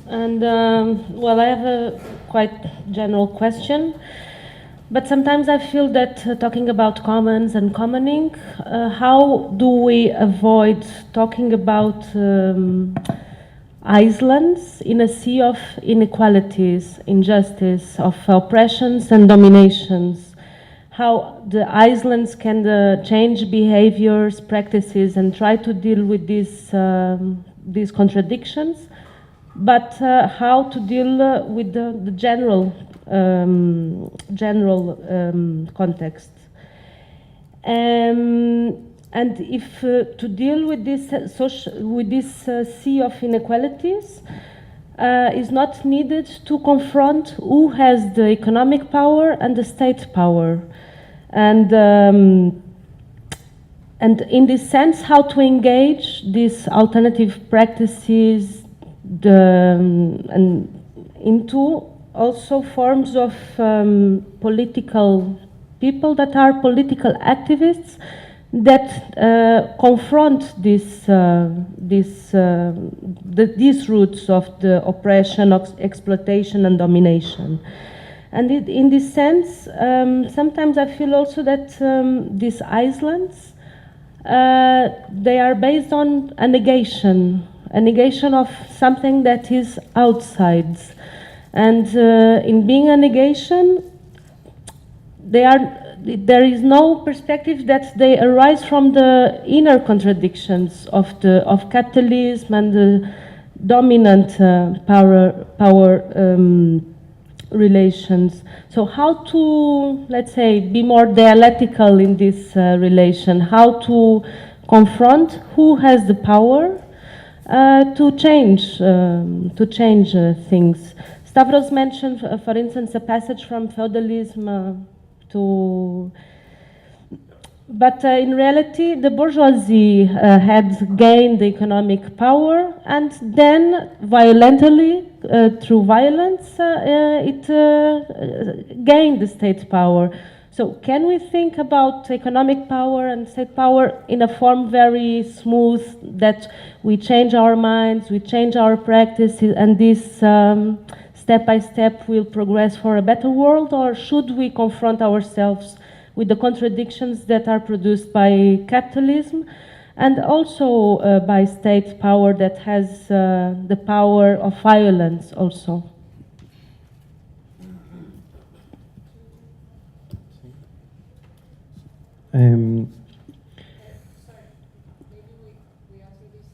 And, well, I have a quite general question. But sometimes I feel that talking about commons and commoning, how do we avoid talking about islands in a sea of inequalities, injustice, of oppressions and dominations? How the islands can change behaviors, practices, and try to deal with these contradictions, but how to deal with the general context. And if to deal with this sea of inequalities is not needed to confront who has the economic power and the state power, and in this sense, how to engage these alternative practices and into also forms of political people that are political activists that confront these roots of the oppression, exploitation, and domination. And in this sense, sometimes I feel also that these islands, they are based on a negation of something that is outside. And in being a negation, there is no perspective that they arise from the inner contradictions of capitalism and the dominant power relations. So how to, let's say, be more dialectical in this relation? How to confront who has the power to change things? Stavros mentioned, for instance, a passage from feudalism but in reality, the bourgeoisie had gained economic power, and then violently, through violence, it gained the state power. So can we think about economic power and state power in a form very smooth, that we change our minds, we change our practices, and this step by step will progress for a better world? Or should we confront ourselves with the contradictions that are produced by capitalism and also by state power that has the power of violence also?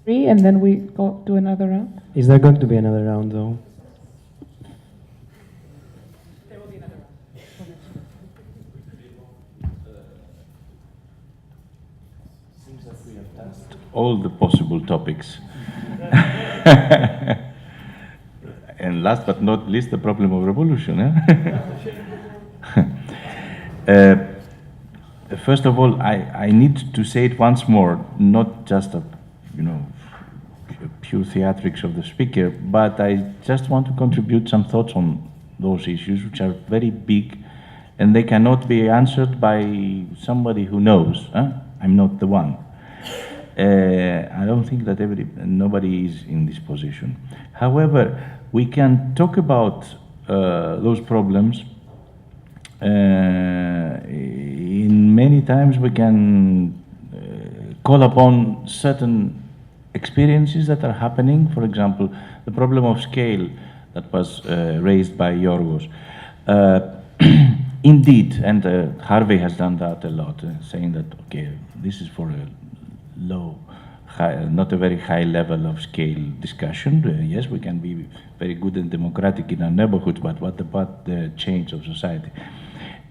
Three, and then we go do another round. Is there going to be another round though? All the possible topics. And last but not least, the problem of revolution. First of all, I need to say it once more, not just a, pure theatrics of the speaker, but I just want to contribute some thoughts on those issues, which are very big, and they cannot be answered by somebody who knows. I'm not the one. I don't think that nobody is in this position. However, we can talk about those problems. In many times we can call upon certain experiences that are happening. For example, the problem of scale that was raised by Jurgis. Indeed, and Harvey has done that a lot, saying that, okay, this is for a low, not a very high level of scale discussion. Yes, we can be very good and democratic in our neighborhoods, but what about the change of society?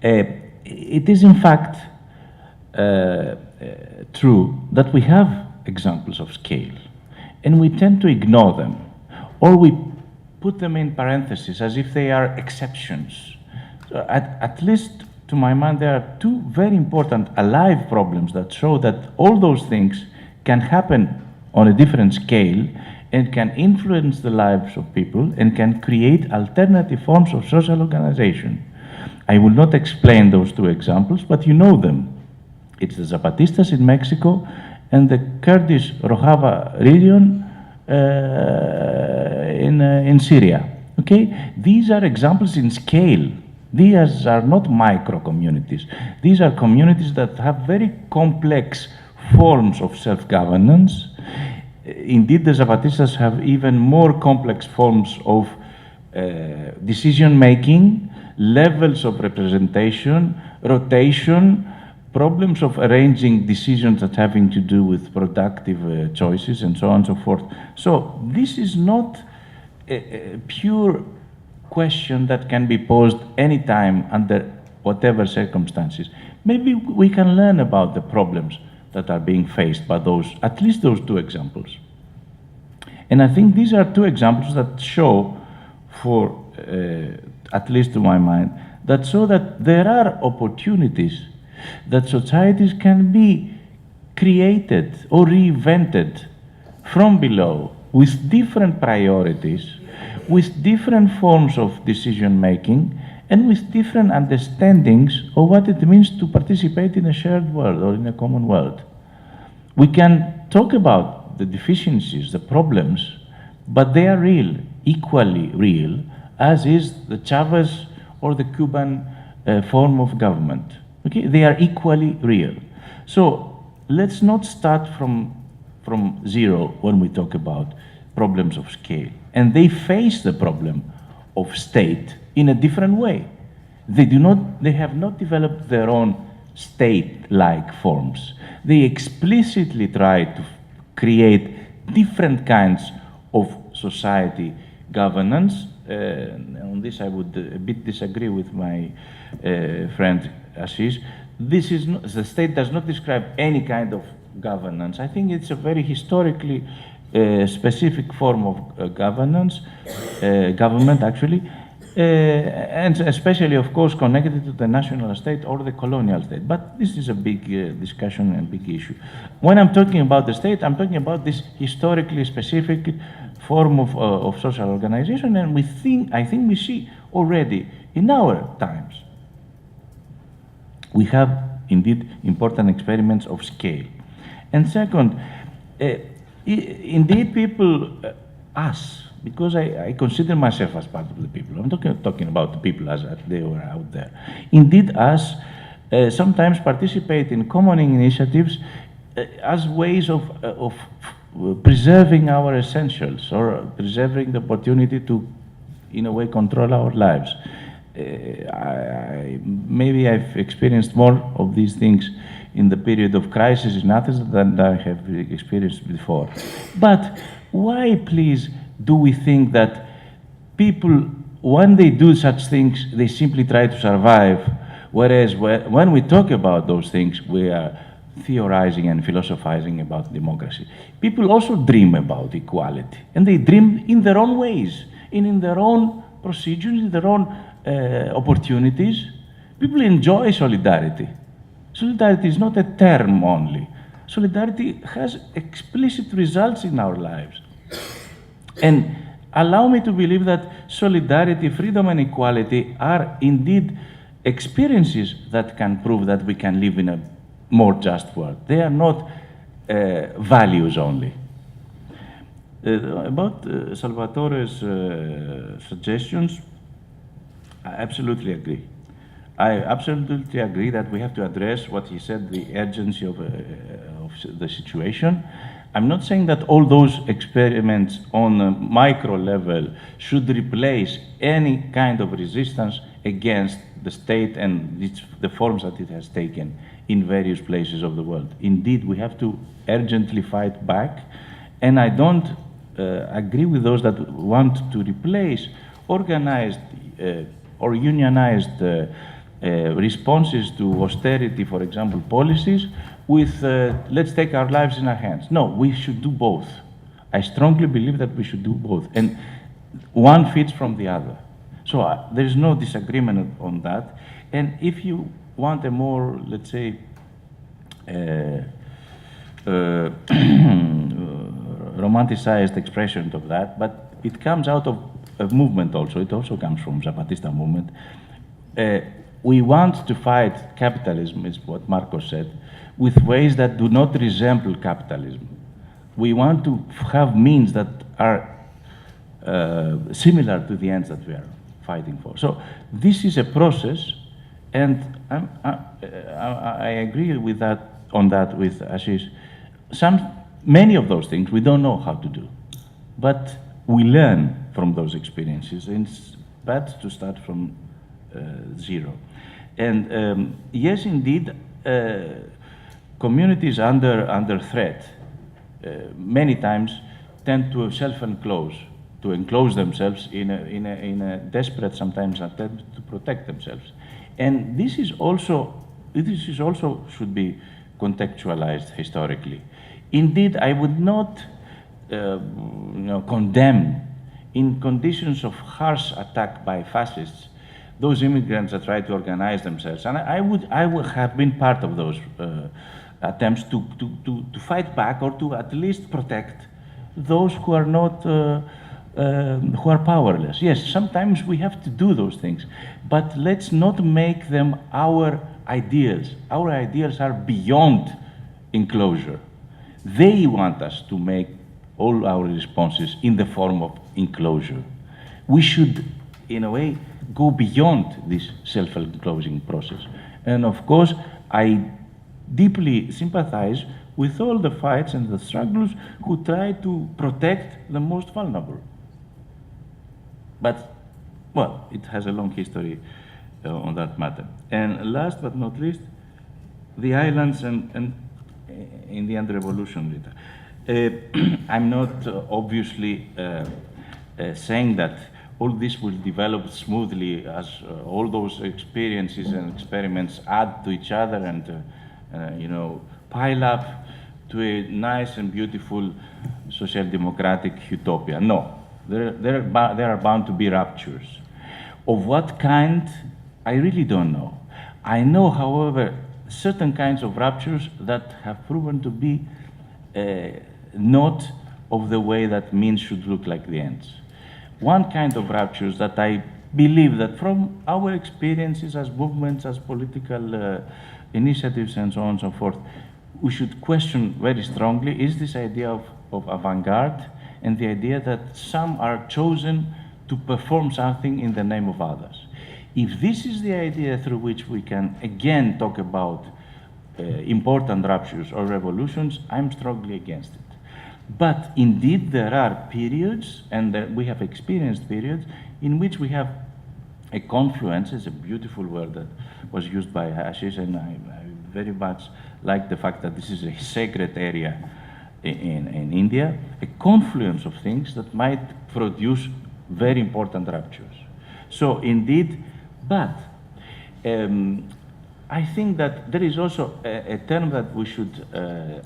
It is in fact true that we have examples of scale, and we tend to ignore them, or we put them in parentheses as if they are exceptions. So at least to my mind, there are two very important alive problems that show that all those things can happen on a different scale and can influence the lives of people and can create alternative forms of social organization. I will not explain those two examples, but you know them. It's the Zapatistas in Mexico and the Kurdish Rojava region in Syria. Okay? These are examples in scale. These are not micro communities. These are communities that have very complex forms of self-governance. Indeed, the Zapatistas have even more complex forms of decision-making, levels of representation, rotation, problems of arranging decisions that having to do with productive choices, and so on and so forth. So this is not a pure question that can be posed anytime under whatever circumstances. Maybe we can learn about the problems that are being faced by those, at least those two examples. And I think these are two examples that show, for at least to my mind, that show that there are opportunities that societies can be created or reinvented from below with different priorities, with different forms of decision-making, and with different understandings of what it means to participate in a shared world or in a common world. We can talk about the deficiencies, the problems, but they are real, equally real, as is the Chavez or the Cuban form of government. Okay? They are equally real. So let's not start from zero when we talk about problems of scale. And they face the problem of state in a different way. They have not developed their own state-like forms. They explicitly try to create different kinds of society governance. On this I would a bit disagree with my friend Ashish. The state does not describe any kind of governance. I think it's a very historically specific form of government actually, and especially, of course, connected to the national state or the colonial state. But this is a big discussion and big issue. When I'm talking about the state, I'm talking about this historically specific form of social organization, and I think we see already in our times. We have indeed important experiments of scale. And second, indeed people, us, because I consider myself as part of the people. I'm talking about the people as they were out there. Indeed, us sometimes participate in common initiatives as ways of preserving our essentials or preserving the opportunity to, in a way, control our lives. Maybe I've experienced more of these things in the period of crisis in Athens than I have experienced before. But why, please, do we think that people, when they do such things, they simply try to survive, whereas when we talk about those things, we are theorizing and philosophizing about democracy. People also dream about equality, and they dream in their own ways, in their own procedures, in their own opportunities. People enjoy solidarity. Solidarity is not a term only. Solidarity has explicit results in our lives. And allow me to believe that solidarity, freedom, and equality are indeed experiences that can prove that we can live in a more just world. They are not values only. About Salvatore's suggestions, I absolutely agree. I absolutely agree that we have to address what he said, the urgency of the situation. I'm not saying that all those experiments on a micro level should replace any kind of resistance against the state and the forms that it has taken in various places of the world. Indeed, we have to urgently fight back, and I don't agree with those that want to replace organized or unionized responses to austerity, for example, policies, with let's take our lives in our hands. No, we should do both. I strongly believe that we should do both, and one feeds from the other. So there is no disagreement on that. And if you want a more, let's say, romanticized expression of that, but it comes out of a movement also. It also comes from Zapatista movement. We want to fight capitalism, is what Marcos said, with ways that do not resemble capitalism. We want to have means that are similar to the ends that we are fighting for. So this is a process, and I agree with that, on that with Ashish. Many of those things we don't know how to do, but we learn from those experiences, and it's bad to start from zero. And yes, indeed, communities under threat many times tend to self-enclose, to enclose themselves in a desperate, sometimes, attempt to protect themselves. And this is also should be contextualized historically. Indeed, I would not condemn, in conditions of harsh attack by fascists, those immigrants that try to organize themselves. And I would have been part of those attempts to fight back, or to at least protect those who are not, who are powerless. Yes, sometimes we have to do those things, but let's not make them our ideals. Our ideals are beyond enclosure. They want us to make all our responses in the form of enclosure. We should, in a way, go beyond this self-enclosing process. And of course, I deeply sympathize with all the fights and the struggles who try to protect the most vulnerable. But well, it has a long history on that matter. And last but not least, the islands and in the end revolution later. I'm not obviously saying that all this will develop smoothly as all those experiences and experiments add to each other and you know, pile up to a nice and beautiful social democratic utopia. No, there are bound to be ruptures. Of what kind, I really don't know. I know, however, certain kinds of ruptures that have proven to be not of the way that means should look like the ends. One kind of ruptures that I believe that from our experiences as movements, as political initiatives and so on and so forth, we should question very strongly is this idea of avant-garde and the idea that some are chosen to perform something in the name of others. If this is the idea through which we can again talk about important ruptures or revolutions, I'm strongly against it. But indeed there are periods, and we have experienced periods, in which we have a confluence, is a beautiful word that was used by Ashish, and I very much like the fact that this is a sacred area in India, a confluence of things that might produce very important ruptures. So indeed, but I think that there is also a term that we should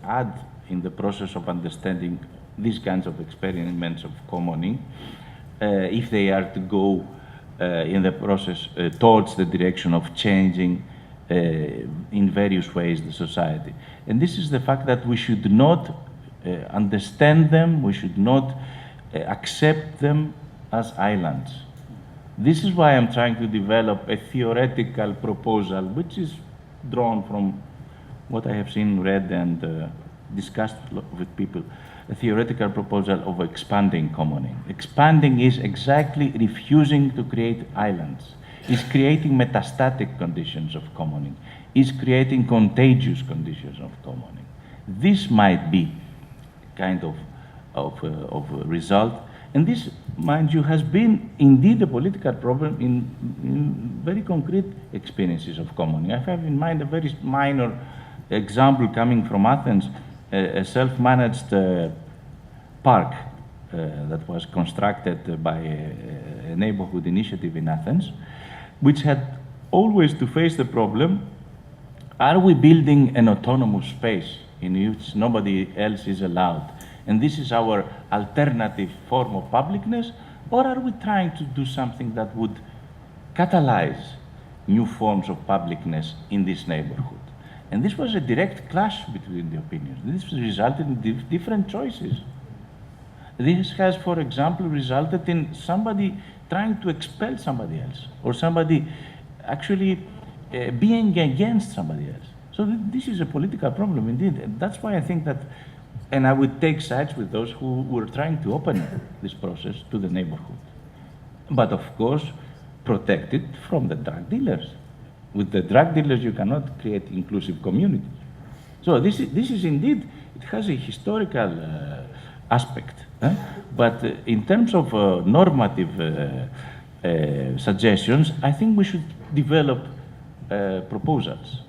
add in the process of understanding these kinds of experiments of commoning, if they are to go in the process towards the direction of changing in various ways the society. And this is the fact that we should not understand them, we should not accept them as islands. This is why I'm trying to develop a theoretical proposal, which is drawn from what I have seen, read, and discussed with people, a theoretical proposal of expanding commoning. Expanding is exactly refusing to create islands, is creating metastatic conditions of commoning, is creating contagious conditions of commoning. This might be kind of a result, and this, mind you, has been indeed a political problem in very concrete experiences of commoning. I have in mind a very minor example coming from Athens, a self-managed park that was constructed by a neighborhood initiative in Athens, which had always to face the problem, are we building an autonomous space in which nobody else is allowed? And this is our alternative form of publicness, or are we trying to do something that would catalyze new forms of publicness in this neighborhood? And this was a direct clash between the opinions. This resulted in different choices. This has, for example, resulted in somebody trying to expel somebody else, or somebody actually being against somebody else. So this is a political problem indeed. And that's why I think that, and I would take sides with those who were trying to open this process to the neighborhood. But of course, protect it from the drug dealers. With the drug dealers, you cannot create inclusive communities. So this is indeed, it has a historical aspect. But in terms of normative suggestions, I think we should develop proposals.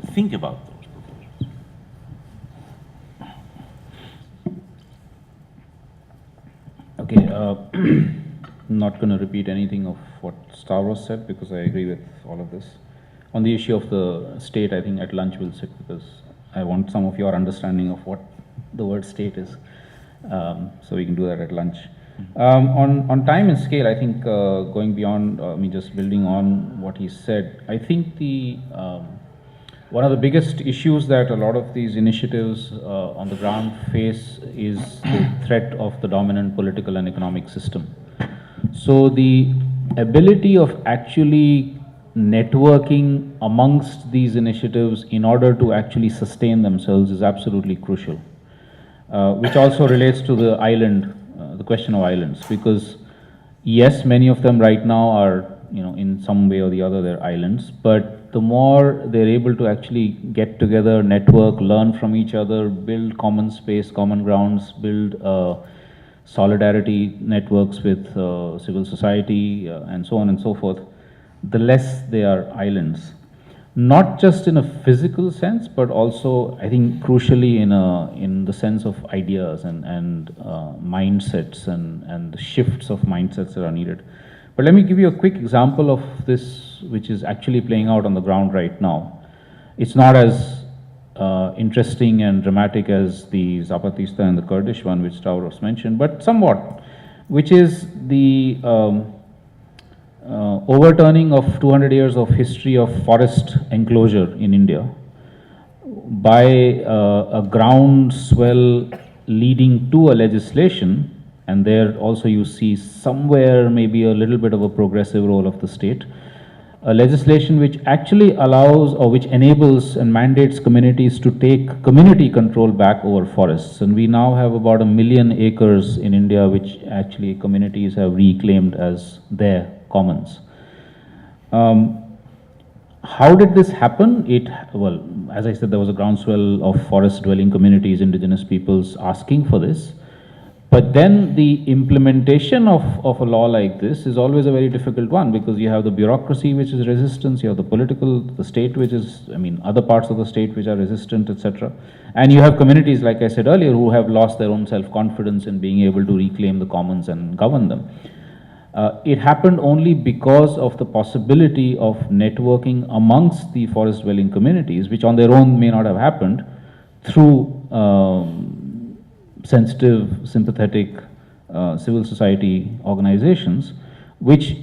Think about those proposals. Okay, not going to repeat anything of what Stavros said because I agree with all of this. On the issue of the state, I think at lunch we'll sit because I want some of your understanding of what the word state is. So we can do that at lunch. On time and scale, I think going beyond, just building on what he said, I think the one of the biggest issues that a lot of these initiatives on the ground face is the threat of the dominant political and economic system. So the ability of actually networking amongst these initiatives in order to actually sustain themselves is absolutely crucial. Which also relates to the island, the question of islands, because yes, many of them right now are, in some way or the other, they're islands, but the more they're able to actually get together, network, learn from each other, build common space, common grounds, build solidarity networks with civil society, and so on and so forth, the less they are islands. Not just in a physical sense, but also, I think, crucially in the sense of ideas and mindsets and the shifts of mindsets that are needed. But let me give you a quick example of this, which is actually playing out on the ground right now. It's not as interesting and dramatic as the Zapatista and the Kurdish one, which Stavros mentioned, but somewhat, which is the overturning of 200 years of history of forest enclosure in India by a groundswell leading to a legislation, and there also you see somewhere maybe a little bit of a progressive role of the state. A legislation which actually allows or which enables and mandates communities to take community control back over forests. And we now have about 1 million acres in India which actually communities have reclaimed as their commons. How did this happen? Well, as I said, there was a groundswell of forest-dwelling communities, indigenous peoples asking for this. But then the implementation of a law like this is always a very difficult one, because you have the bureaucracy which is resistance, you have the state which is, other parts of the state which are resistant, etc. And you have communities, like I said earlier, who have lost their own self-confidence in being able to reclaim the commons and govern them. It happened only because of the possibility of networking amongst the forest-dwelling communities, which on their own may not have happened, through sensitive, sympathetic civil society organizations, which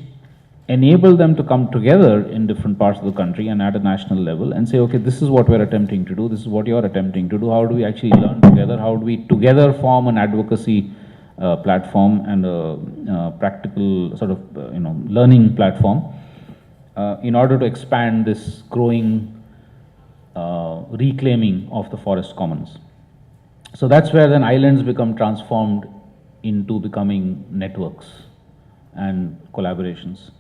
enable them to come together in different parts of the country and at a national level and say, okay, this is what we're attempting to do, this is what you're attempting to do, how do we actually learn together, how do we together form an advocacy platform and a practical sort of learning platform in order to expand this growing reclaiming of the forest commons. So that's where then islands become transformed into becoming networks and collaborations.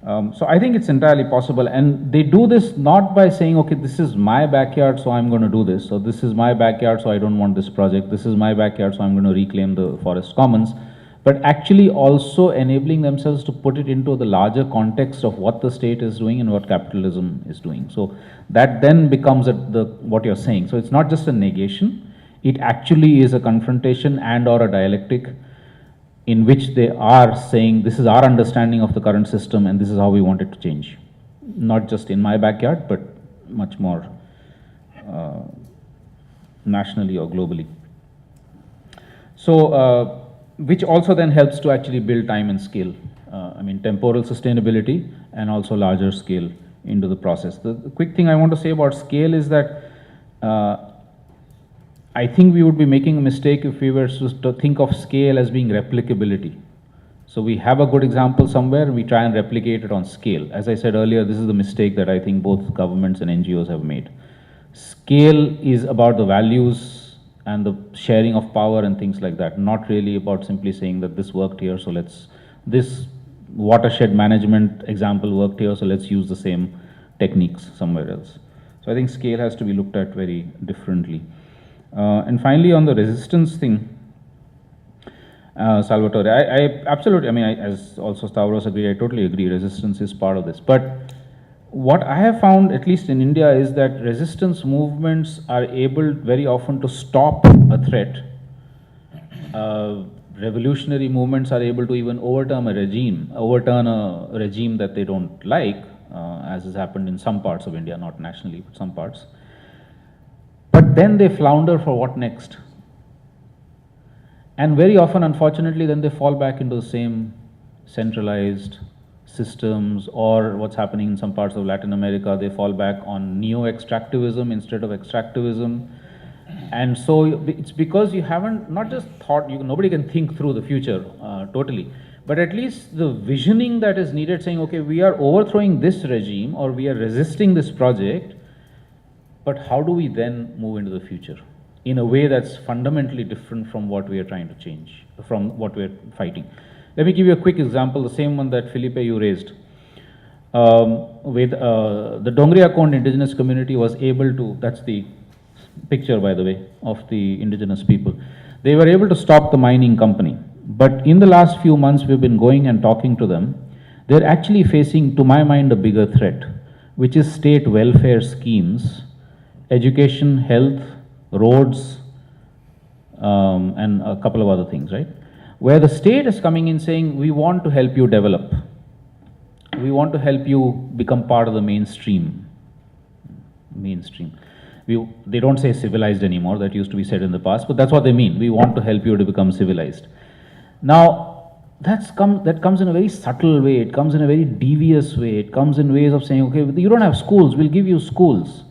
So I think it's entirely possible, and they do this not by saying, okay, this is my backyard, so I'm going to do this, or this is my backyard, so I don't want this project, this is my backyard, so I'm going to reclaim the forest commons, but actually also enabling themselves to put it into the larger context of what the state is doing and what capitalism is doing. So that then becomes what you're saying. So it's not just a negation, it actually is a confrontation and or a dialectic in which they are saying, this is our understanding of the current system and this is how we want it to change. Not just in my backyard, but much more nationally or globally. So, which also then helps to actually build time and scale. Temporal sustainability and also larger scale into the process. The quick thing I want to say about scale is that I think we would be making a mistake if we were to think of scale as being replicability. So we have a good example somewhere and we try and replicate it on scale. As I said earlier, this is the mistake that I think both governments and NGOs have made. Scale is about the values and the sharing of power and things like that, not really about simply saying that this worked here, so this watershed management example worked here, so let's use the same techniques somewhere else. So I think scale has to be looked at very differently. And finally, on the resistance thing, Salvatore, I absolutely, as also Stavros agreed, I totally agree, resistance is part of this. But what I have found, at least in India, is that resistance movements are able very often to stop a threat. Revolutionary movements are able to even overturn a regime that they don't like, as has happened in some parts of India, not nationally, but some parts. But then they flounder for what next? And very often, unfortunately, then they fall back into the same centralized systems, or what's happening in some parts of Latin America, they fall back on neo-extractivism instead of extractivism. And so it's because you haven't, not just thought, nobody can think through the future totally, but at least the visioning that is needed, saying, okay, we are overthrowing this regime or we are resisting this project, but how do we then move into the future in a way that's fundamentally different from what we are trying to change, from what we're fighting? Let me give you a quick example, the same one that Felipe you raised. With the Dongriakond indigenous community was able to, that's the picture by the way, of the indigenous people. They were able to stop the mining company. But in the last few months, we've been going and talking to them. They're actually facing, to my mind, a bigger threat, which is state welfare schemes, education, health, roads, and a couple of other things, right? Where the state is coming in saying, we want to help you develop. We want to help you become part of the mainstream. They don't say civilized anymore, that used to be said in the past, but that's what they mean. We want to help you to become civilized. Now, that comes in a very subtle way, it comes in a very devious way, it comes in ways of saying, okay, you don't have schools, we'll give you schools.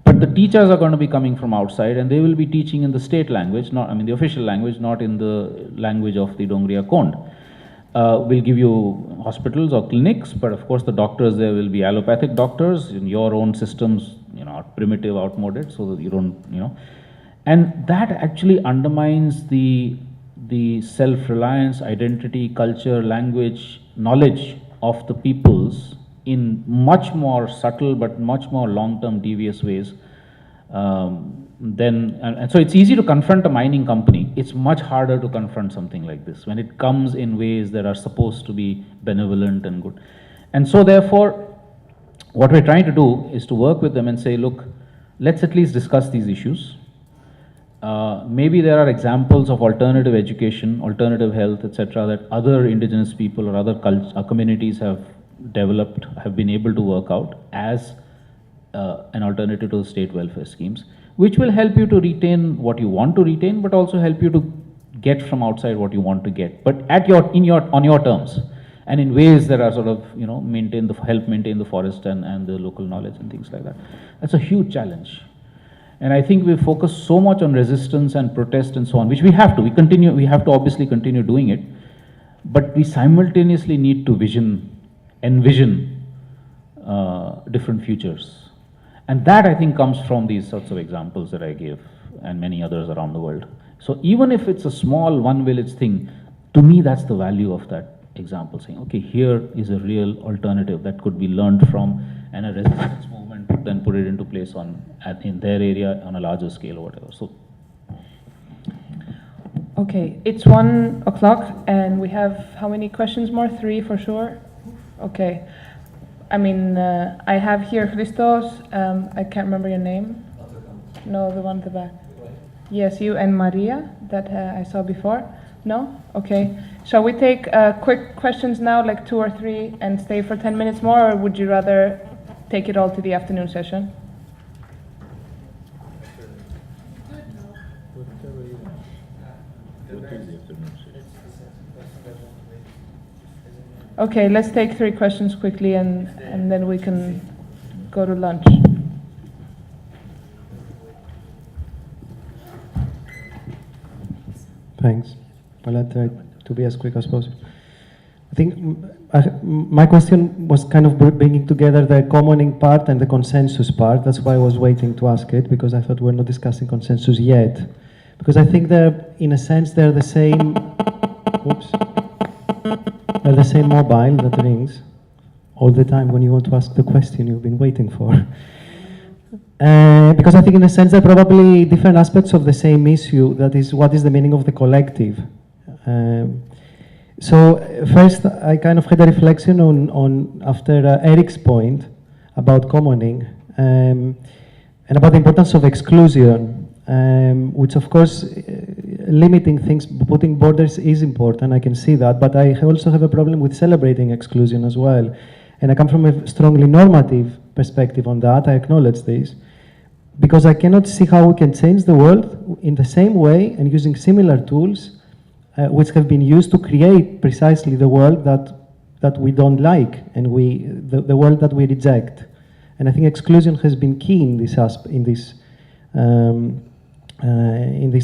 But the teachers are going to be coming from outside and they will be teaching in the state language, the official language, not in the language of the Dongriya Kond. We'll give you hospitals or clinics, but of course the doctors there will be allopathic doctors. In your own systems, are primitive, outmoded, so that you don't, And that actually undermines the self-reliance, identity, culture, language, knowledge of the peoples in much more subtle but much more long-term devious ways. And so it's easy to confront a mining company. It's much harder to confront something like this when it comes in ways that are supposed to be benevolent and good. And so therefore, what we're trying to do is to work with them and say, look, let's at least discuss these issues. Maybe there are examples of alternative education, alternative health, etc., that other indigenous people or other communities have developed, have been able to work out as an alternative to the state welfare schemes, which will help you to retain what you want to retain, but also help you to get from outside what you want to get, but on your terms, and in ways that are sort of, help maintain the forest and the local knowledge and things like that. That's a huge challenge. And I think we focus so much on resistance and protest and so on, which we have to. We have to obviously continue doing it, but we simultaneously need to envision different futures. And that, I think, comes from these sorts of examples that I gave and many others around the world. So even if it's a small one village thing, to me that's the value of that example, saying, okay, here is a real alternative that could be learned from, and a resistance movement then put it into place in their area on a larger scale or whatever. So, okay, it's 1 o'clock and we have how many questions more? 3 for sure? Okay. I have here Christos, I can't remember your name. No, the one at the back. Yes, you and Maria that I saw before. No? Okay. Shall we take quick questions now, like 2 or 3, and stay for 10 minutes more, or would you rather take it all to the afternoon session? Okay, let's take 3 questions quickly and then we can go to lunch. Thanks. I'll try to be as quick as possible. I think my question was kind of bringing together the commoning part and the consensus part. That's why I was waiting to ask it, because I thought we're not discussing consensus yet. Because I think in a sense, they're the same. Oops. They're the same mobile that rings all the time when you want to ask the question you've been waiting for. Because I think in a sense they're probably different aspects of the same issue, that is, what is the meaning of the collective? So first I kind of had a reflection on after Eric's point about commoning and about the importance of exclusion, which of course limiting things, putting borders is important, I can see that, but I also have a problem with celebrating exclusion as well. And I come from a strongly normative perspective on that, I acknowledge this, because I cannot see how we can change the world in the same way and using similar tools which have been used to create precisely the world that we don't like and the world that we reject. And I think exclusion has been key in this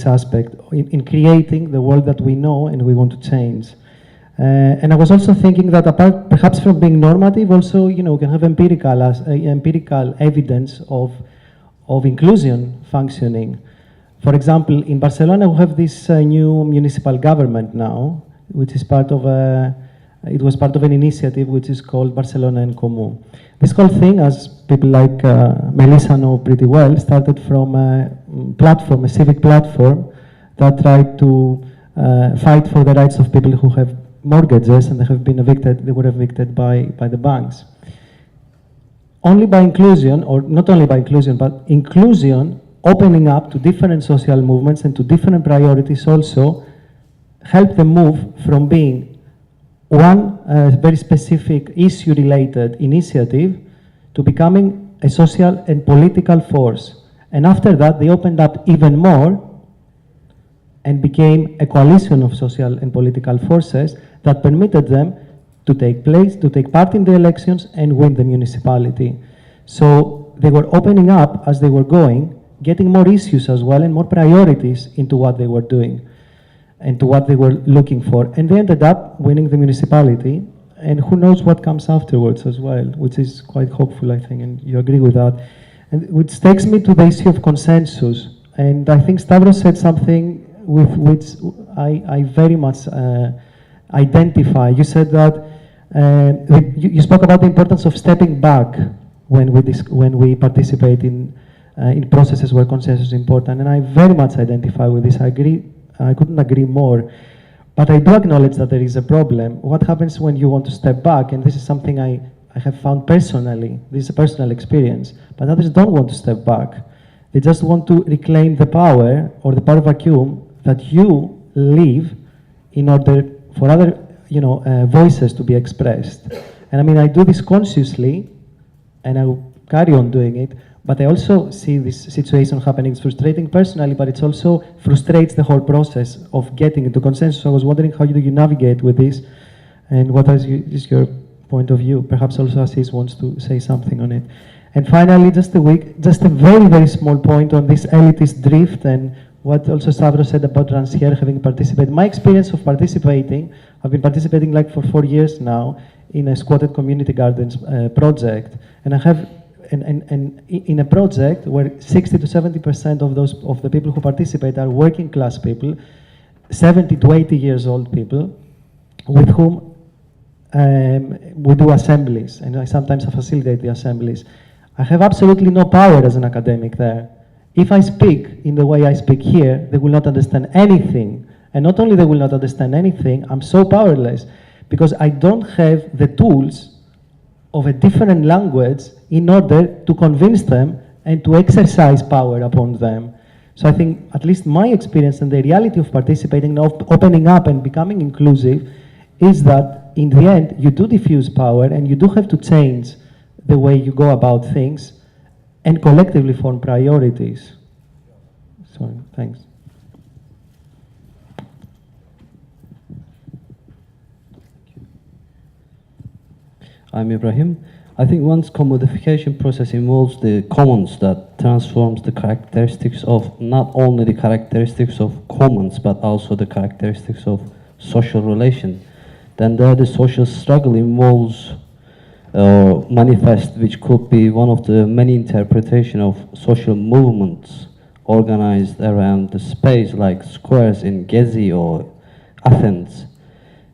aspect, in creating the world that we know and we want to change. And I was also thinking that apart perhaps from being normative, also we can have empirical evidence of inclusion functioning. For example, in Barcelona we have this new municipal government now, which is part of it was part of an initiative which is called Barcelona en Comú. This whole thing, as people like Melissa know pretty well, started from a platform, a civic platform, that tried to fight for the rights of people who have mortgages and they have been evicted, they were evicted by the banks. Only by inclusion, or not only by inclusion, but inclusion, opening up to different social movements and to different priorities also, help them move from being one very specific issue-related initiative to becoming a social and political force. And after that, they opened up even more and became a coalition of social and political forces that permitted them to take part in the elections and win the municipality. So they were opening up as they were going, getting more issues as well and more priorities into what they were doing and to what they were looking for. And they ended up winning the municipality, and who knows what comes afterwards as well, which is quite hopeful, I think, and you agree with that. And which takes me to the issue of consensus. And I think Stavros said something with which I very much identify. You said that you spoke about the importance of stepping back when we participate in processes where consensus is important, and I very much identify with this. I agree. I couldn't agree more. But I do acknowledge that there is a problem. What happens when you want to step back? And this is something I have found personally. This is a personal experience. But others don't want to step back. They just want to reclaim the power or the power vacuum that you leave in order for other voices to be expressed. And I mean, I do this consciously, and I will carry on doing it, but I also see this situation happening. It's frustrating personally, but it also frustrates the whole process of getting into consensus. So I was wondering, how do you navigate with this, and what is your point of view? Perhaps also Ashish wants to say something on it. And finally, just a very, very small point on this elitist drift and what also Stavros said about Transhere having participated. My experience of participating, I've been participating like for 4 years now in a squatted community gardens project, and I have in a project where 60 to 70% of the people who participate are working class people, 70 to 80 years old people, with whom we do assemblies, and I sometimes facilitate the assemblies. I have absolutely no power as an academic there. If I speak in the way I speak here, they will not understand anything. And not only they will not understand anything, I'm so powerless because I don't have the tools of a different language in order to convince them and to exercise power upon them. So I think at least my experience and the reality of participating, of opening up and becoming inclusive, is that in the end you do diffuse power and you do have to change the way you go about things and collectively form priorities. So, thanks. I'm Ibrahim. I think one's commodification process involves the commons that transforms the characteristics of not only the characteristics of commons but also the characteristics of social relation. Then there the social struggle involves manifest, which could be one of the many interpretations of social movements organized around the space, like squares in Gezi or Athens.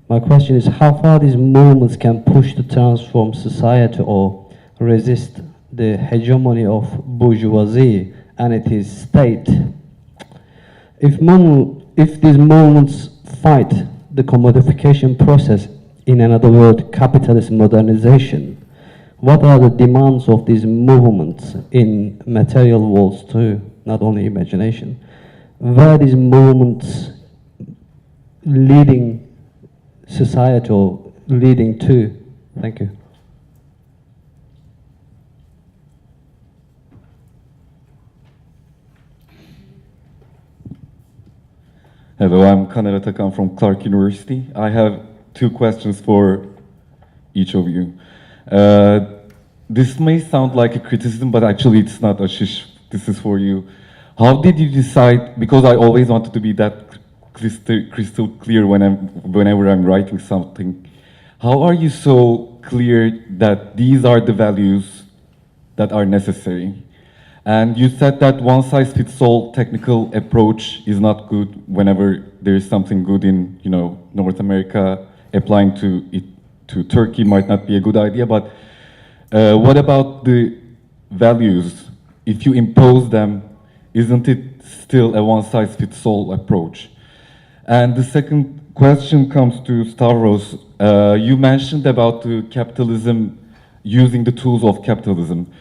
My question is how far these movements can push to transform society or resist the hegemony of bourgeoisie and its state. If these movements fight the commodification process, in another word, capitalist modernization, what are the demands of these movements in material worlds too, not only imagination? Where are these movements leading society or leading to? Thank you. Hello, I'm Kaner Atakan from Clark University. I have 2 questions for each of you. This may sound like a criticism, but actually it's not, Ashish. This is for you. How did you decide, because I always wanted to be that crystal clear whenever I'm writing something, how are you so clear that these are the values that are necessary? And you said that one-size-fits-all technical approach is not good whenever there is something good in, North America. Applying to Turkey might not be a good idea, but what about the values? If you impose them isn't it still a one-size-fits-all approach? And the second question comes to Stavros. You mentioned about capitalism, using the tools of capitalism.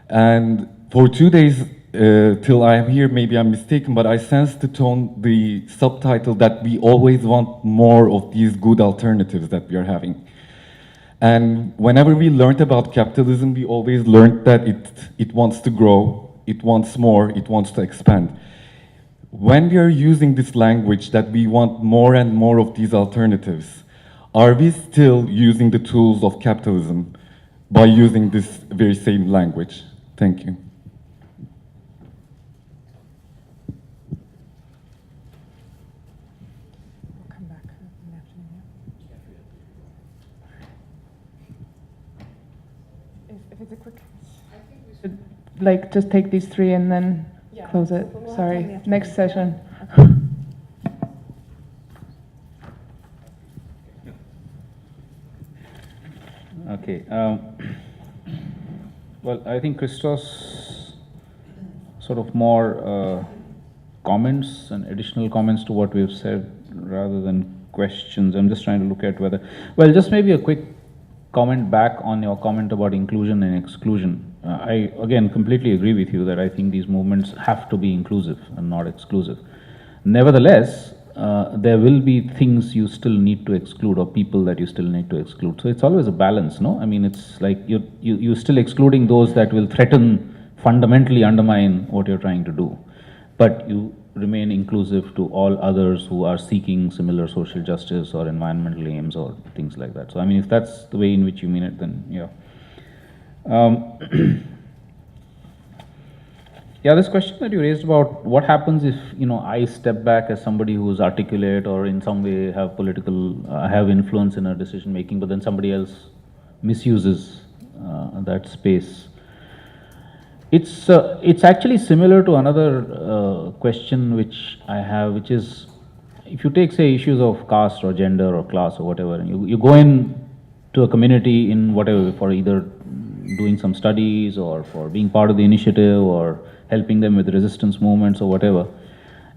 And for 2 days till I am here, maybe I'm mistaken, but I sense the tone, the subtitle that we always want more of these good alternatives that we are having. And whenever we learned about capitalism, we always learned that it wants to grow, it wants more, it wants to expand. When we are using this language that we want more and more of these alternatives, are we still using the tools of capitalism by using this very same language? Thank you. We'll come back in the afternoon. If it's a quick... Like, just take these three and then close it. We'll have Sorry. time in the afternoon. Next session. Okay. Well, I think Christos sort of more comments and additional comments to what we've said rather than questions. I'm just trying to look at whether, well, just maybe a quick comment back on your comment about inclusion and exclusion. I, again, completely agree with you that I think these movements have to be inclusive and not exclusive. Nevertheless, there will be things you still need to exclude or people that you still need to exclude. So it's always a balance, no? I mean, it's like you're still excluding those that will threaten, fundamentally undermine what you're trying to do. But you remain inclusive to all others who are seeking similar social justice or environmental aims or things like that. So, I mean, if that's the way in which you mean it, then yeah. Yeah, this question that you raised about what happens if, you know, I step back as somebody who's articulate or in some way have political, have influence in a decision making, but then somebody else misuses that space. It's actually similar to another question which I have, which is, if you take, say, issues of caste or gender or class or whatever, and you go in to a community in whatever, for either doing some studies or for being part of the initiative or helping them with resistance movements or whatever.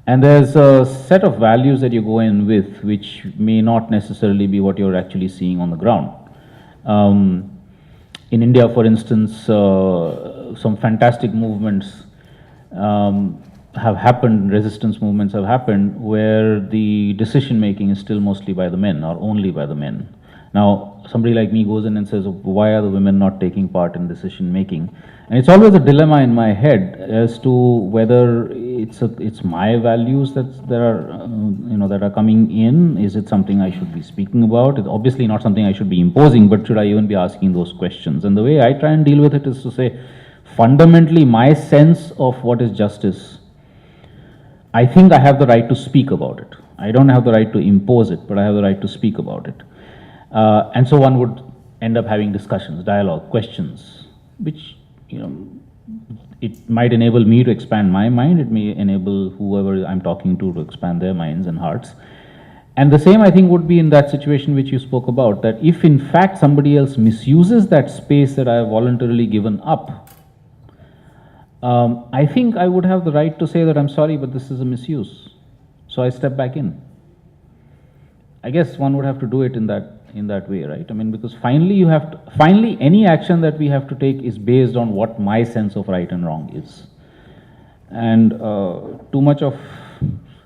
And there's a set of values that you go in with which may not necessarily be what you're actually seeing on the ground. In India, for instance, some fantastic movements have happened, resistance movements have happened, where the decision making is still mostly by the men or only by the men. Now, somebody like me goes in and says, why are the women not taking part in decision making? And it's always a dilemma in my head as to whether it's my values that are coming in. Is it something I should be speaking about? It's obviously not something I should be imposing, but should I even be asking those questions? And the way I try and deal with it is to say, fundamentally, my sense of what is justice, I think I have the right to speak about it. I don't have the right to impose it, but I have the right to speak about it. And so one would end up having discussions, dialogue, questions, which, you know, it might enable me to expand my mind, it may enable whoever I'm talking to expand their minds and hearts. And the same, I think, would be in that situation which you spoke about, that if in fact somebody else misuses that space that I have voluntarily given up, I think I would have the right to say that I'm sorry, but this is a misuse. So I step back in. I guess one would have to do it in that way, right? I mean, because finally any action that we have to take is based on what my sense of right and wrong is. And too much of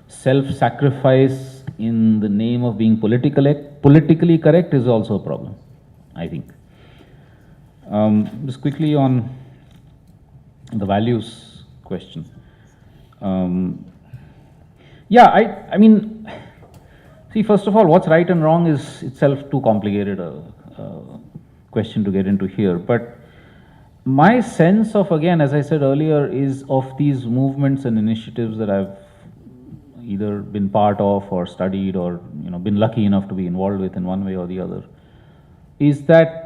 self-sacrifice in the name of being politically correct is also a problem, I think. Just quickly on the values question. Yeah, I mean, see, first of all, what's right and wrong is itself too complicated a question to get into here. But my sense of, again, as I said earlier, is of these movements and initiatives that I've either been part of or studied or, you know, been lucky enough to be involved with in one way or the other, is that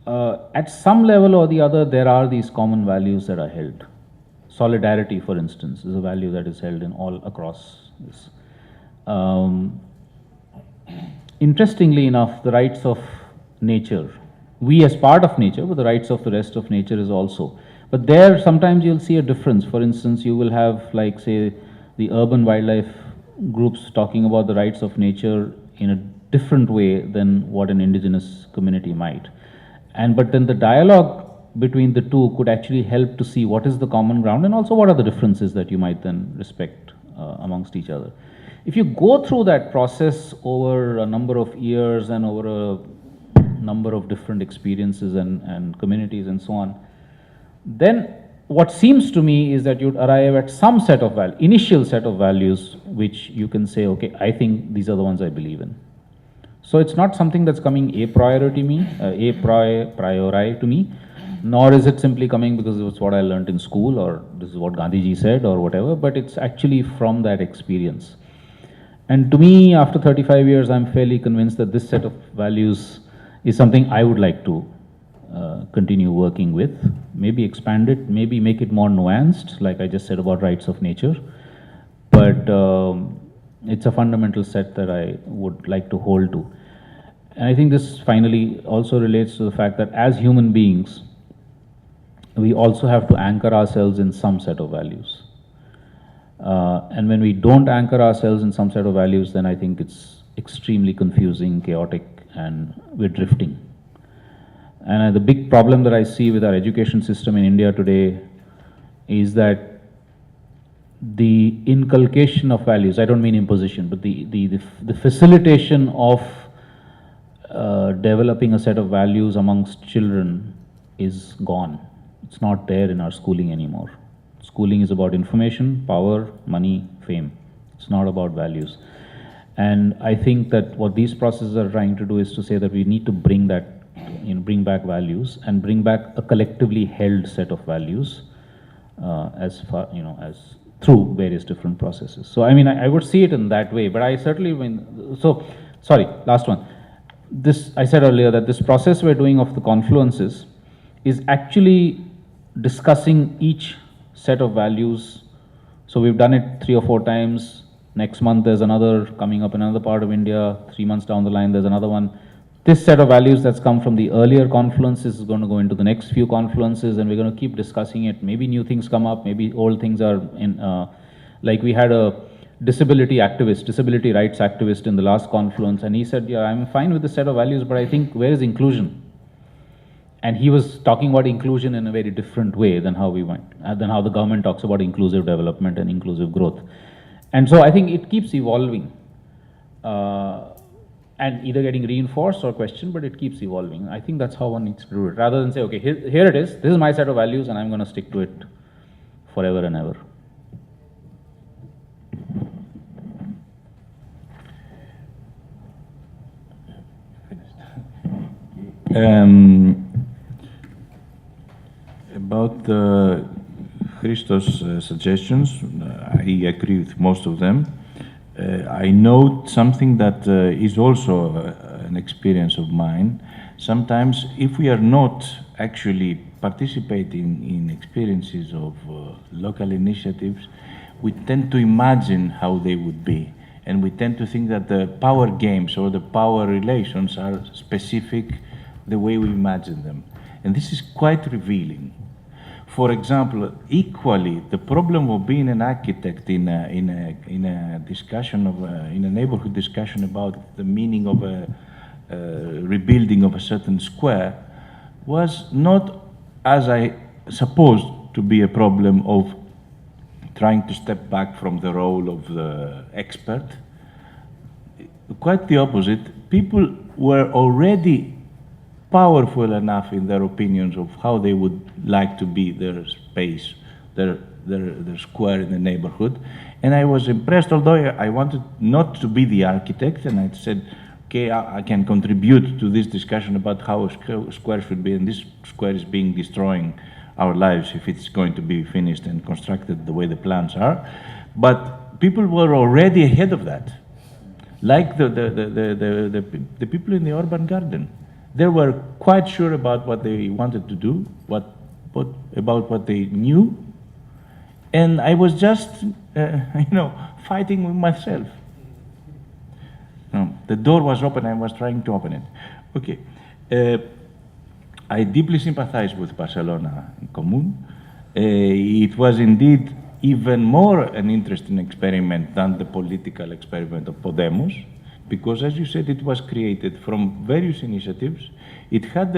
at some level or the other, there are these common values that are held. Solidarity, for instance, is a value that is held in all across this. Interestingly enough, the rights of nature we as part of nature, but the rights of the rest of nature is also. But there, sometimes you'll see a difference. For instance, you will have, like, say, the urban wildlife groups talking about the rights of nature in a different way than what an indigenous community might. But then the dialogue between the two could actually help to see what is the common ground and also what are the differences that you might then respect amongst each other. If you go through that process over a number of years and over a number of different experiences and communities and so on, then what seems to me is that you'd arrive at some set of initial set of values which you can say, okay, I think these are the ones I believe in. So it's not something that's coming a priori to me, nor is it simply coming because it's what I learned in school or this is what Gandhiji said or whatever, but it's actually from that experience. And to me, after 35 years, I'm fairly convinced that this set of values is something I would like to continue working with, maybe expand it, maybe make it more nuanced, like I just said about rights of nature. But it's a fundamental set that I would like to hold to. And I think this finally also relates to the fact that as human beings, we also have to anchor ourselves in some set of values. And when we don't anchor ourselves in some set of values, then I think it's extremely confusing, chaotic, and we're drifting. And the big problem that I see with our education system in India today is that the inculcation of values, I don't mean imposition, but the facilitation of developing a set of values amongst children is gone. It's not there in our schooling anymore. Schooling is about information, power, money, fame. It's not about values. And I think that what these processes are trying to do is to say that we need to bring that, bring back values and bring back a collectively held set of values as through various different processes. So I mean, I would see it in that way, but I certainly sorry, last one. I said earlier that this process we're doing of the confluences is actually discussing each set of values. So we've done it 3 or 4 times. Next month there's another coming up in another part of India. 3 months down the line there's another one. This set of values that's come from the earlier confluences is going to go into the next few confluences, and we're going to keep discussing it. Maybe new things come up, maybe old things are in, like we had a disability rights activist in the last confluence, and he said, yeah, I'm fine with the set of values, but I think where is inclusion? And he was talking about inclusion in a very different way than how than how the government talks about inclusive development and inclusive growth. And so I think it keeps evolving. And either getting reinforced or questioned, but it keeps evolving. I think that's how one needs to do it, rather than say, okay, here it is, this is my set of values, and I'm going to stick to it forever and ever. About Christos' suggestions, I agree with most of them. I note something that is also an experience of mine. Sometimes, if we are not actually participating in experiences of local initiatives, we tend to imagine how they would be. And we tend to think that the power games or the power relations are specific the way we imagine them. And this is quite revealing. For example, equally, the problem of being an architect in a discussion of in a neighborhood discussion about the meaning of a rebuilding of a certain square was not, as I supposed, to be a problem of trying to step back from the role of the expert. Quite the opposite. People were already powerful enough in their opinions of how they would like to be their space, their square in the neighborhood. And I was impressed, although I wanted not to be the architect, and I said, okay, I can contribute to this discussion about how a square should be, and this square is destroying our lives if it's going to be finished and constructed the way the plans are. But people were already ahead of that, like the people in the urban garden. They were quite sure about what they wanted to do, about what they knew, and I was just, fighting with myself. The door was open, I was trying to open it. Okay. I deeply sympathize with Barcelona Commune. It was indeed even more an interesting experiment than the political experiment of Podemos, because, as you said, it was created from various initiatives. It had,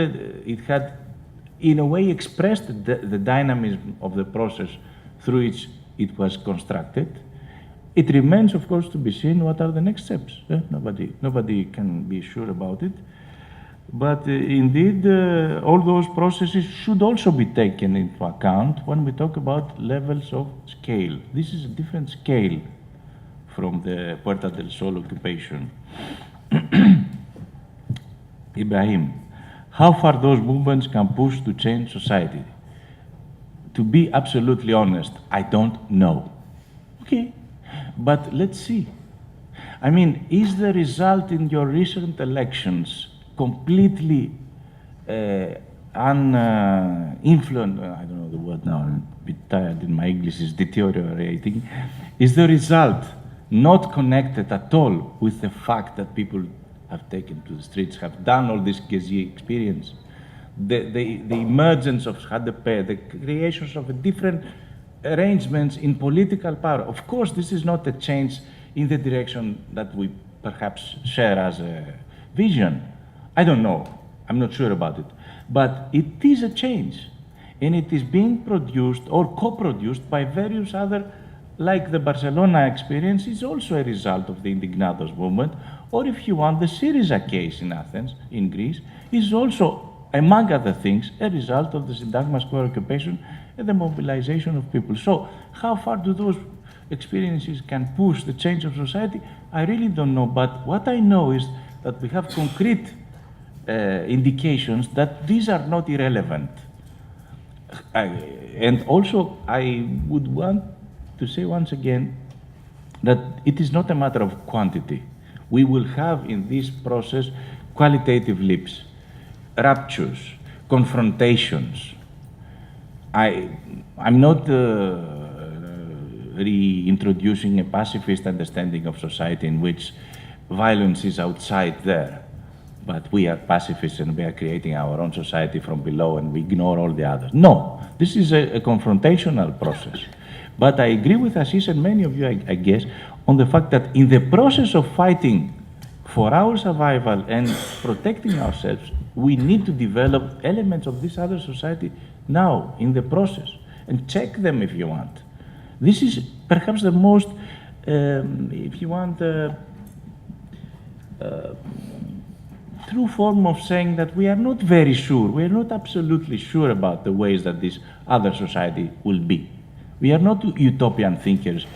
in a way, expressed the dynamism of the process through which it was constructed. It remains, of course, to be seen what are the next steps. Nobody can be sure about it. But indeed, all those processes should also be taken into account when we talk about levels of scale. This is a different scale from the Puerta del Sol occupation. Ibrahim, how far those movements can push to change society? To be absolutely honest, I don't know. Okay, but let's see. I mean, is the result in your recent elections completely uninfluenced? I don't know the word now, I'm a bit tired and my English is deteriorating. Is the result not connected at all with the fact that people have taken to the streets, have done all this Gezi experience? The emergence of HDP, the creations of different arrangements in political power. Of course, this is not a change in the direction that we perhaps share as a vision. I don't know, I'm not sure about it. But it is a change, and it is being produced or co-produced by various other, like the Barcelona experience is also a result of the Indignados movement, or if you want, the Syriza case in Athens, in Greece, is also, among other things, a result of the Syntagma Square occupation and the mobilization of people. So how far do those experiences can push the change of society? I really don't know, but what I know is that we have concrete indications that these are not irrelevant. And also, I would want to say once again that it is not a matter of quantity. We will have in this process qualitative leaps, ruptures, confrontations. I'm not reintroducing a pacifist understanding of society in which violence is outside there, but we are pacifists and we are creating our own society from below and we ignore all the others. No, this is a confrontational process. But I agree with Ashish and many of you, I guess, on the fact that in the process of fighting for our survival and protecting ourselves, we need to develop elements of this other society now, in the process, and check them if you want. This is perhaps the most, if you want, true form of saying that we are not very sure, we are not absolutely sure about the ways that this other society will be. We are not utopian thinkers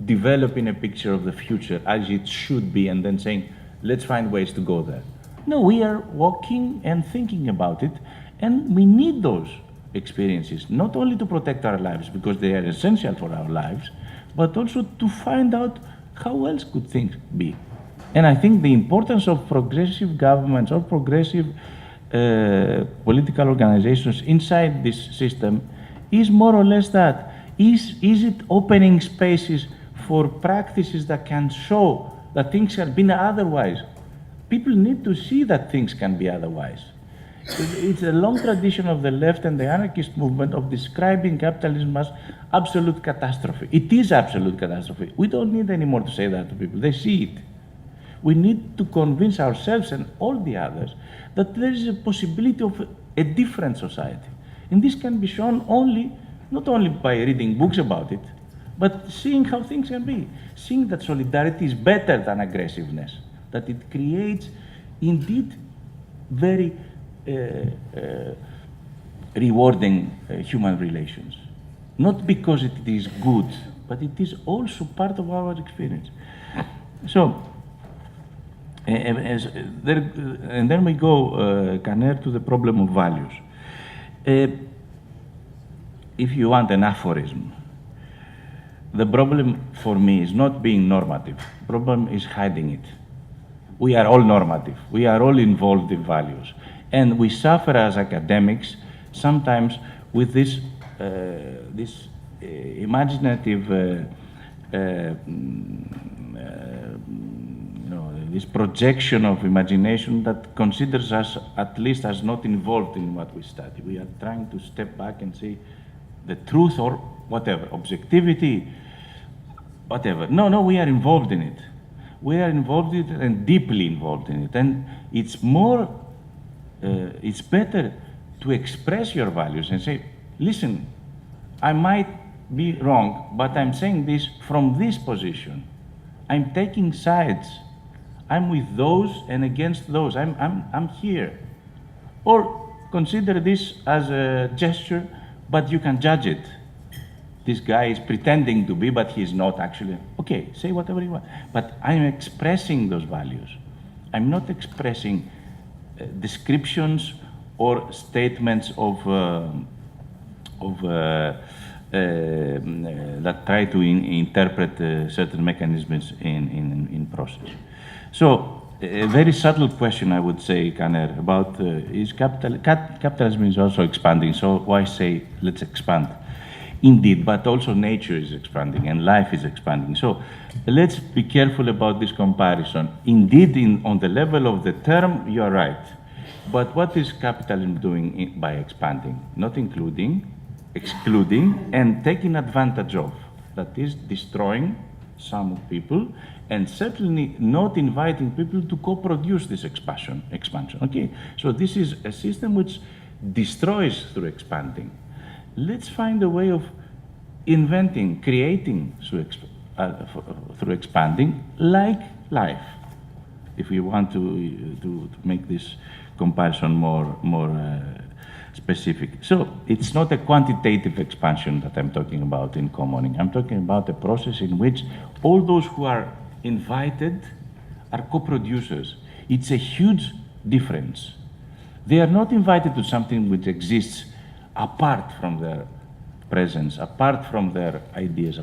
developing a picture of the future as it should be and then saying, let's find ways to go there. No, we are walking and thinking about it, and we need those experiences, not only to protect our lives, because they are essential for our lives, but also to find out how else could things be. And I think the importance of progressive governments or progressive political organizations inside this system is more or less that. Is it opening spaces for practices that can show that things have been otherwise? People need to see that things can be otherwise. It's a long tradition of the left and the anarchist movement of describing capitalism as absolute catastrophe. It is absolute catastrophe. We don't need anymore to say that to people. They see it. We need to convince ourselves and all the others that there is a possibility of a different society. And this can be shown not only by reading books about it, but seeing how things can be. Seeing that solidarity is better than aggressiveness, that it creates indeed very rewarding human relations. Not because it is good, but it is also part of our experience. So, and then we go, Caner, to the problem of values. If you want an aphorism, the problem for me is not being normative. The problem is hiding it. We are all normative. We are all involved in values. And we suffer as academics sometimes with this, imaginative this projection of imagination that considers us at least as not involved in what we study. We are trying to step back and say the truth or whatever, objectivity, whatever. No, we are involved in it. We are involved in it and deeply involved in it. And it's more, it's better to express your values and say, listen, I might be wrong, but I'm saying this from this position. I'm taking sides. I'm with those and against those. I'm here. Or consider this as a gesture, but you can judge it. This guy is pretending to be, but he's not actually. Okay, say whatever you want. But I'm expressing those values. I'm not expressing descriptions or statements that try to interpret certain mechanisms in process. So, a very subtle question, I would say, Kaner, about is capitalism is also expanding, so why say, let's expand? Indeed, but also nature is expanding and life is expanding. So, let's be careful about this comparison. Indeed, on the level of the term, you are right. But what is capitalism doing by expanding? Not including, excluding, and taking advantage of. That is, destroying some people, and certainly not inviting people to co-produce this expansion. Okay, so this is a system which destroys through expanding. Let's find a way of inventing, creating through expanding, like life. If we want to make this comparison more specific. So it's not a quantitative expansion that I'm talking about in commoning. I'm talking about a process in which all those who are invited are co-producers. It's a huge difference. They are not invited to something which exists apart from their presence, apart from their ideas,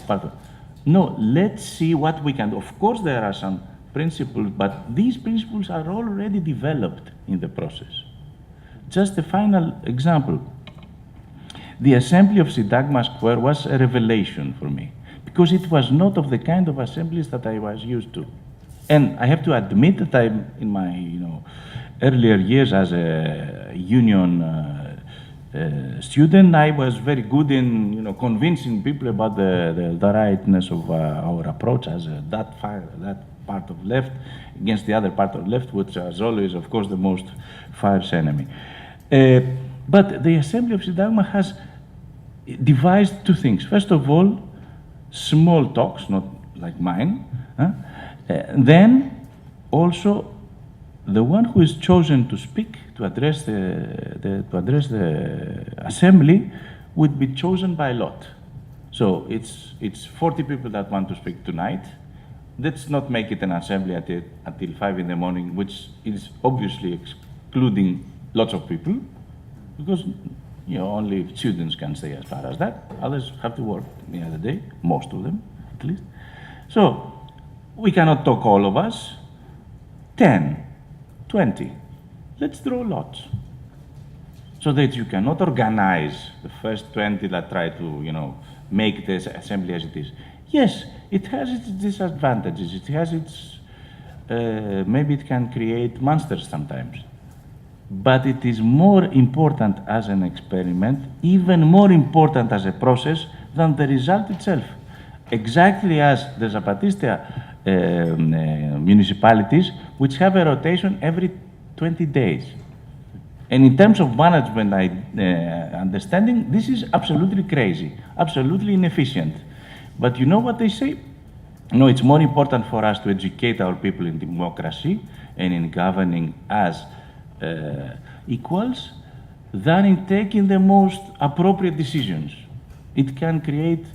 No, let's see what we can do. Of course there are some principles, but these principles are already developed in the process. Just a final example. The assembly of Syntagma Square was a revelation for me, because it was not of the kind of assemblies that I was used to. And I have to admit that I'm, in my earlier years as a union student, I was very good in convincing people about the rightness of our approach as that part of left against the other part of left, which was always, of course, the most fierce enemy. But the Assembly of Syntagma has devised two things. First of all, small talks, not like mine. Then also, the one who is chosen to speak, to address the assembly, would be chosen by lot. So it's 40 people that want to speak tonight. Let's not make it an assembly until 5 in the morning, which is obviously excluding lots of people, because only students can stay as far as that. Others have to work the other day, most of them at least. So we cannot talk all of us. 10, 20. Let's draw lots, so that you cannot organize the first 20 that try to make this assembly as it is. Yes, it has its disadvantages. It has its maybe it can create monsters sometimes. But it is more important as an experiment, even more important as a process than the result itself. Exactly as the Zapatista municipalities, which have a rotation every 20 days. And in terms of management understanding, this is absolutely crazy, absolutely inefficient. But you know what they say? No, it's more important for us to educate our people in democracy and in governing as equals than in taking the most appropriate decisions. It can create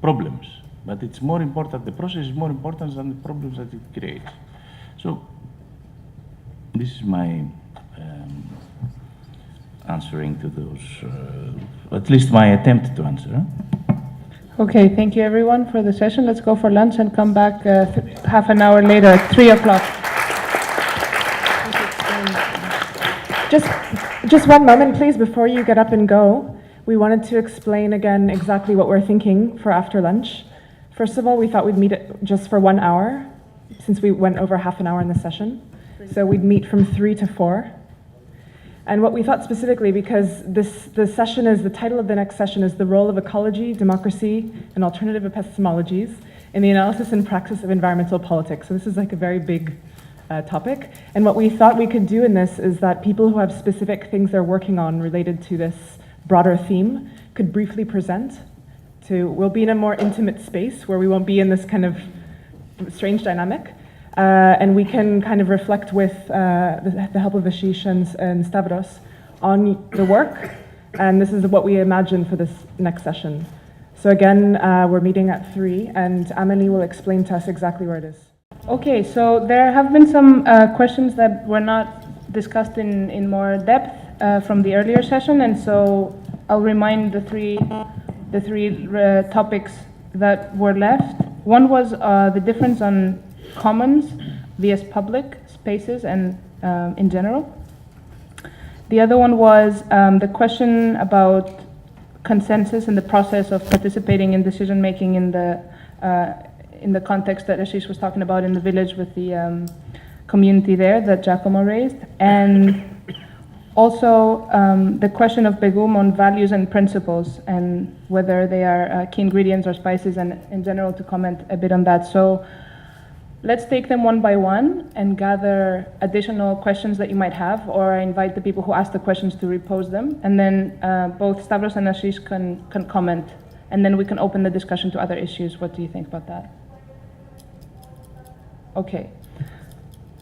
problems, but it's more important, the process is more important than the problems that it creates. So this is my answering to those, at least my attempt to answer. Okay, thank you everyone for the session. Let's go for lunch and come back half an hour later at 3 o'clock. Just one moment, please, before you get up and go. We wanted to explain again exactly what we're thinking for after lunch. First of all, we thought we'd meet just for 1 hour since we went over half an hour in the session. So we'd meet from 3 to 4. And what we thought specifically, because the title of the next session is The Role of Ecology, Democracy, and Alternative Epistemologies in the Analysis and Praxis of Environmental Politics. So this is like a very big topic. And what we thought we could do in this is that people who have specific things they're working on related to this broader theme could briefly present. We'll be in a more intimate space where we won't be in this kind of strange dynamic. And we can kind of reflect with the help of Ashish and Stavros on the work. And this is what we imagine for this next session. So again, we're meeting at 3, and Amelie will explain to us exactly where it is. Okay, so there have been some questions that were not discussed in more depth from the earlier session, and so I'll remind the three topics that were left. One was the difference on commons vs public spaces and in general. The other one was the question about consensus and the process of participating in decision making in the context that Ashish was talking about in the village with the community there that Giacomo raised, and also the question of Begum on values and principles and whether they are key ingredients or spices, and in general to comment a bit on that. So let's take them one by one and gather additional questions that you might have, or I invite the people who asked the questions to repose them, and then both Stavros and Ashish can comment, and then we can open the discussion to other issues. What do you think about that? Okay.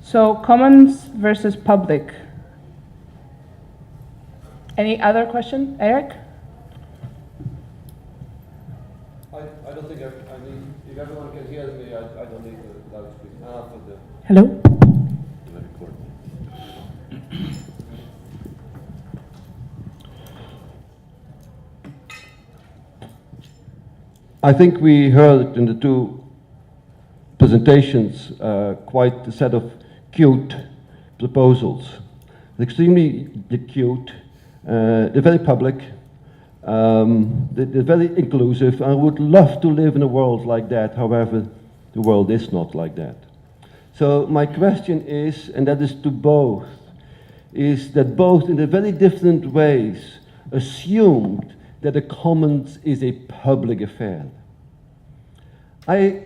So commons versus public. Any other question? Eric? I don't think I need, if everyone can hear me, I don't need the loudspeaker. Hello? I think we heard in the two presentations quite a set of cute proposals. Extremely cute, they're very public, they're very inclusive. I would love to live in a world like that, however, the world is not like that. So my question is, and that is to both, is that both in the very different ways assumed that the commons is a public affair. I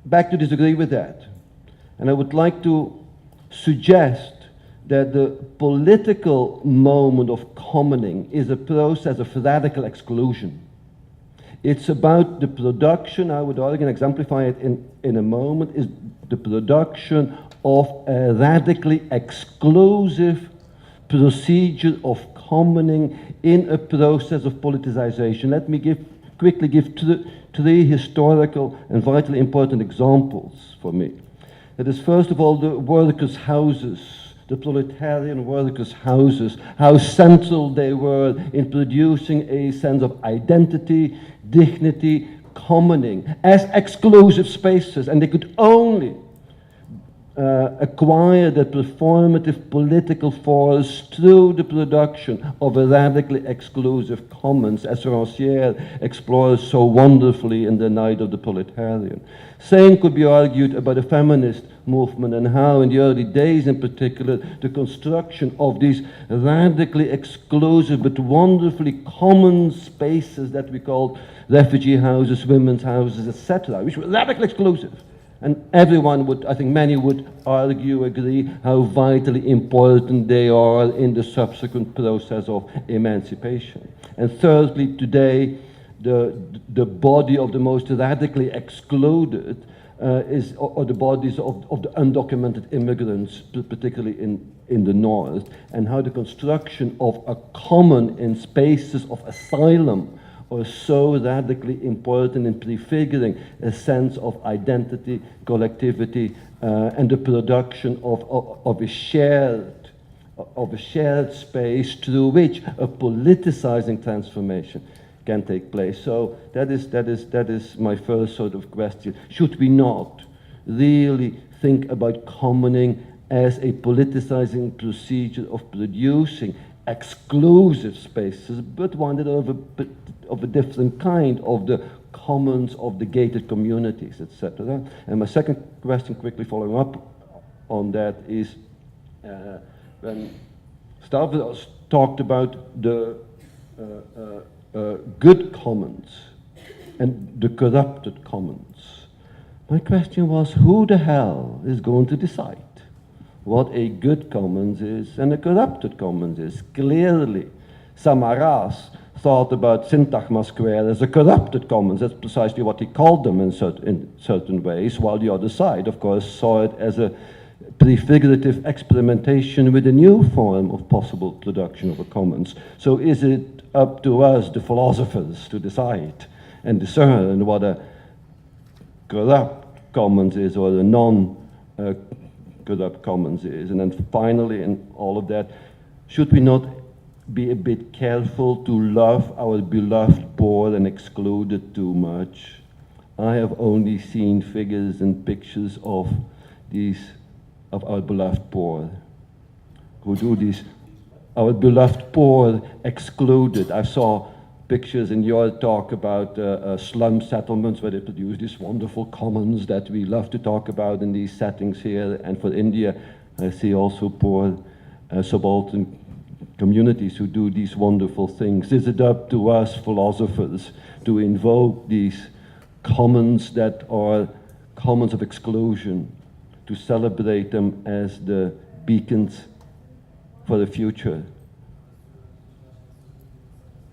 beg to disagree with that, and I would like to suggest that the political moment of commoning is a process of radical exclusion. It's about the production, I would argue and exemplify it in a moment, is the production of a radically exclusive procedure of commoning in a process of politicization. Let me quickly give three historical and vitally important examples for me. That is, first of all, the workers' houses, the proletarian workers' houses, how central they were in producing a sense of identity, dignity, commoning as exclusive spaces, and they could only acquire that performative political force through the production of a radically exclusive commons, as Rancière explores so wonderfully in The Night of the Proletarian. Same could be argued about the feminist movement and how in the early days in particular the construction of these radically exclusive but wonderfully common spaces that we called refugee houses, women's houses, etc., which were radically exclusive. And everyone would, I think many would argue, agree how vitally important they are in the subsequent process of emancipation. And thirdly, today, the body of the most radically excluded or the bodies of the undocumented immigrants, particularly in the north, and how the construction of a common in spaces of asylum are so radically important in prefiguring a sense of identity, collectivity, and the production of a shared space through which a politicizing transformation can take place. So that is my first sort of question. Should we not really think about commoning as a politicizing procedure of producing exclusive spaces, but one that of a different kind, of the commons of the gated communities, etc. And my second question, quickly following up on that, is when Stavros talked about the good commons and the corrupted commons. My question was, who the hell is going to decide what a good commons is and a corrupted commons is? Clearly, Samaras thought about Syntagma Square as a corrupted commons. That's precisely what he called them in certain ways, while the other side, of course, saw it as a prefigurative experimentation with a new form of possible production of a commons. So is it up to us, the philosophers, to decide and discern what a corrupt commons is or a non-corrupt commons is? And then finally, in all of that, should we not be a bit careful to love our beloved poor and exclude it too much? I have only seen figures and pictures of our beloved poor, who do these, our beloved poor excluded. I saw pictures in your talk about slum settlements where they produce these wonderful commons that we love to talk about in these settings here. And for India, I see also poor subaltern communities who do these wonderful things. Is it up to us philosophers to invoke these commons that are commons of exclusion, to celebrate them as the beacons for the future?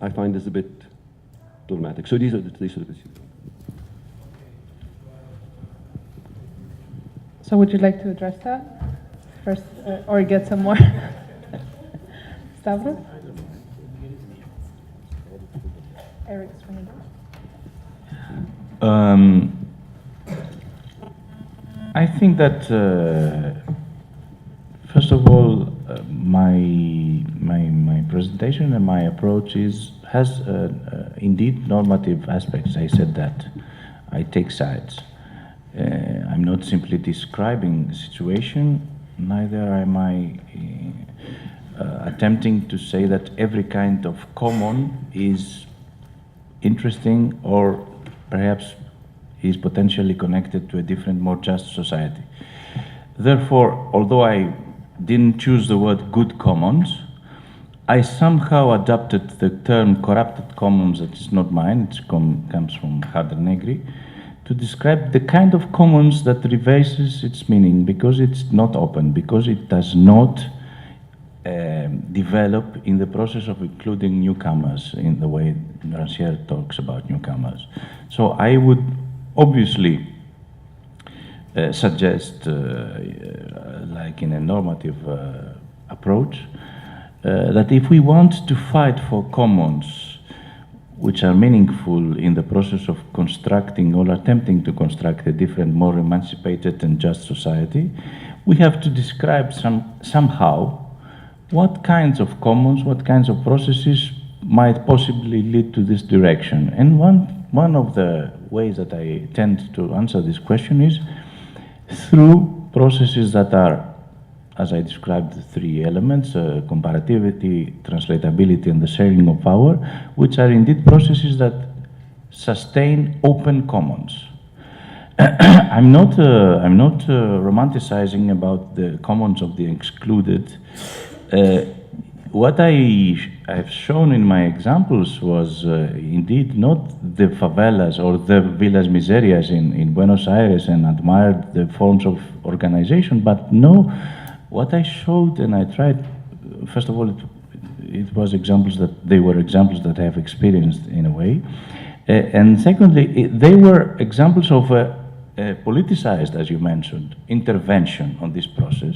I find this a bit problematic. So these are the three sort of issues. So would you like to address that first, or get some more? Stavros? Eric's running. I think that first of all, my presentation and my approach has indeed normative aspects. I said that I take sides. I'm not simply describing the situation, neither am I attempting to say that every kind of common is interesting or perhaps is potentially connected to a different, more just society. Therefore, although I didn't choose the word good commons, I somehow adopted the term corrupted commons, that is not mine, it comes from Harder Negri, to describe the kind of commons that reverses its meaning because it's not open, because it does not develop in the process of including newcomers in the way Rancière talks about newcomers. So I would obviously suggest, like in a normative approach, that if we want to fight for commons which are meaningful in the process of constructing or attempting to construct a different, more emancipated and just society, we have to describe somehow what kinds of commons, what kinds of processes might possibly lead to this direction. And one of the ways that I tend to answer this question is through processes that are, as I described, the three elements, comparativity, translatability, and the sharing of power, which are indeed processes that sustain open commons. I'm not romanticizing about the commons of the excluded. What I have shown in my examples was indeed not the favelas or the villas miserias in Buenos Aires and admired the forms of organization, but no, what I showed and I tried, first of all, it was examples that they were examples that I have experienced in a way, and secondly, they were examples of a politicized, as you mentioned, intervention on this process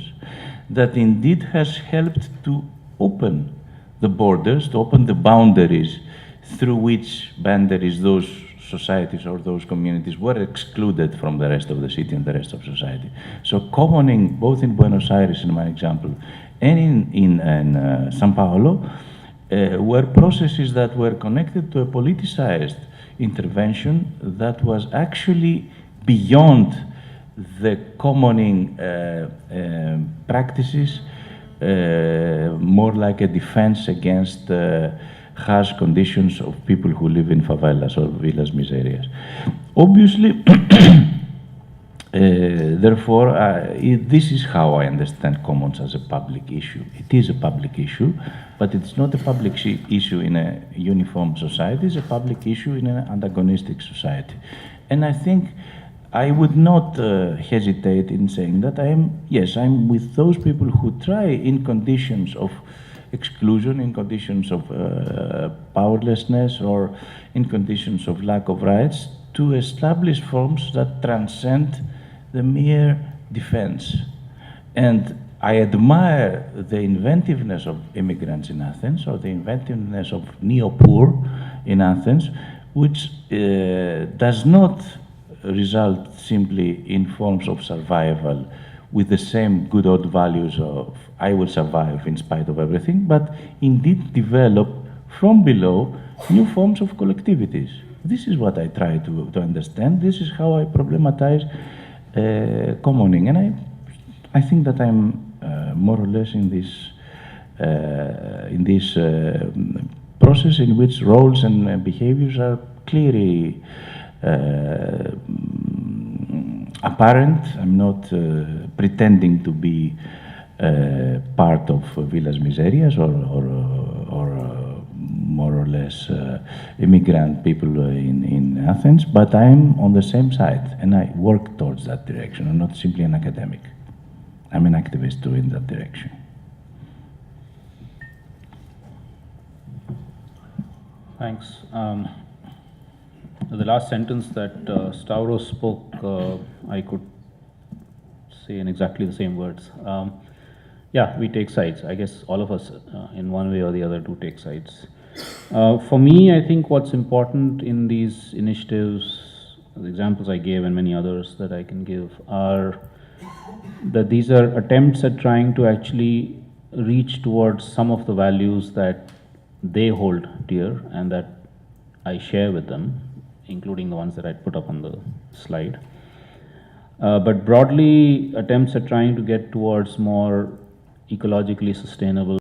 that indeed has helped to open the borders, to open the boundaries through which boundaries those societies or those communities were excluded from the rest of the city and the rest of society. So commoning, both in Buenos Aires, in my example, and in São Paulo, were processes that were connected to a politicized intervention that was actually beyond the commoning practices, more like a defense against harsh conditions of people who live in favelas or villas miserias. Obviously, therefore, this is how I understand commons as a public issue. It is a public issue, but it's not a public issue in a uniform society, it's a public issue in an antagonistic society. And I think I would not hesitate in saying that I'm with those people who try in conditions of exclusion, in conditions of powerlessness, or in conditions of lack of rights, to establish forms that transcend the mere defense. And I admire the inventiveness of immigrants in Athens, or the inventiveness of neo-poor in Athens, which does not result simply in forms of survival with the same good old values of I will survive in spite of everything, but indeed develop from below new forms of collectivities. This is what I try to understand. This is how I problematize commoning. And I think that I'm more or less in this process in which roles and behaviors are clearly apparent. I'm not pretending to be part of villas miserias or more or less immigrant people in Athens, but I'm on the same side and I work towards that direction. I'm not simply an academic. I'm an activist too in that direction. Thanks. The last sentence that Stavros spoke, I could say in exactly the same words. Yeah, we take sides. I guess all of us, in one way or the other, do take sides. For me, I think what's important in these initiatives, the examples I gave and many others that I can give, are that these are attempts at trying to actually reach towards some of the values that they hold dear and that I share with them, including the ones that I put up on the slide. But broadly, attempts at trying to get towards more ecologically sustainable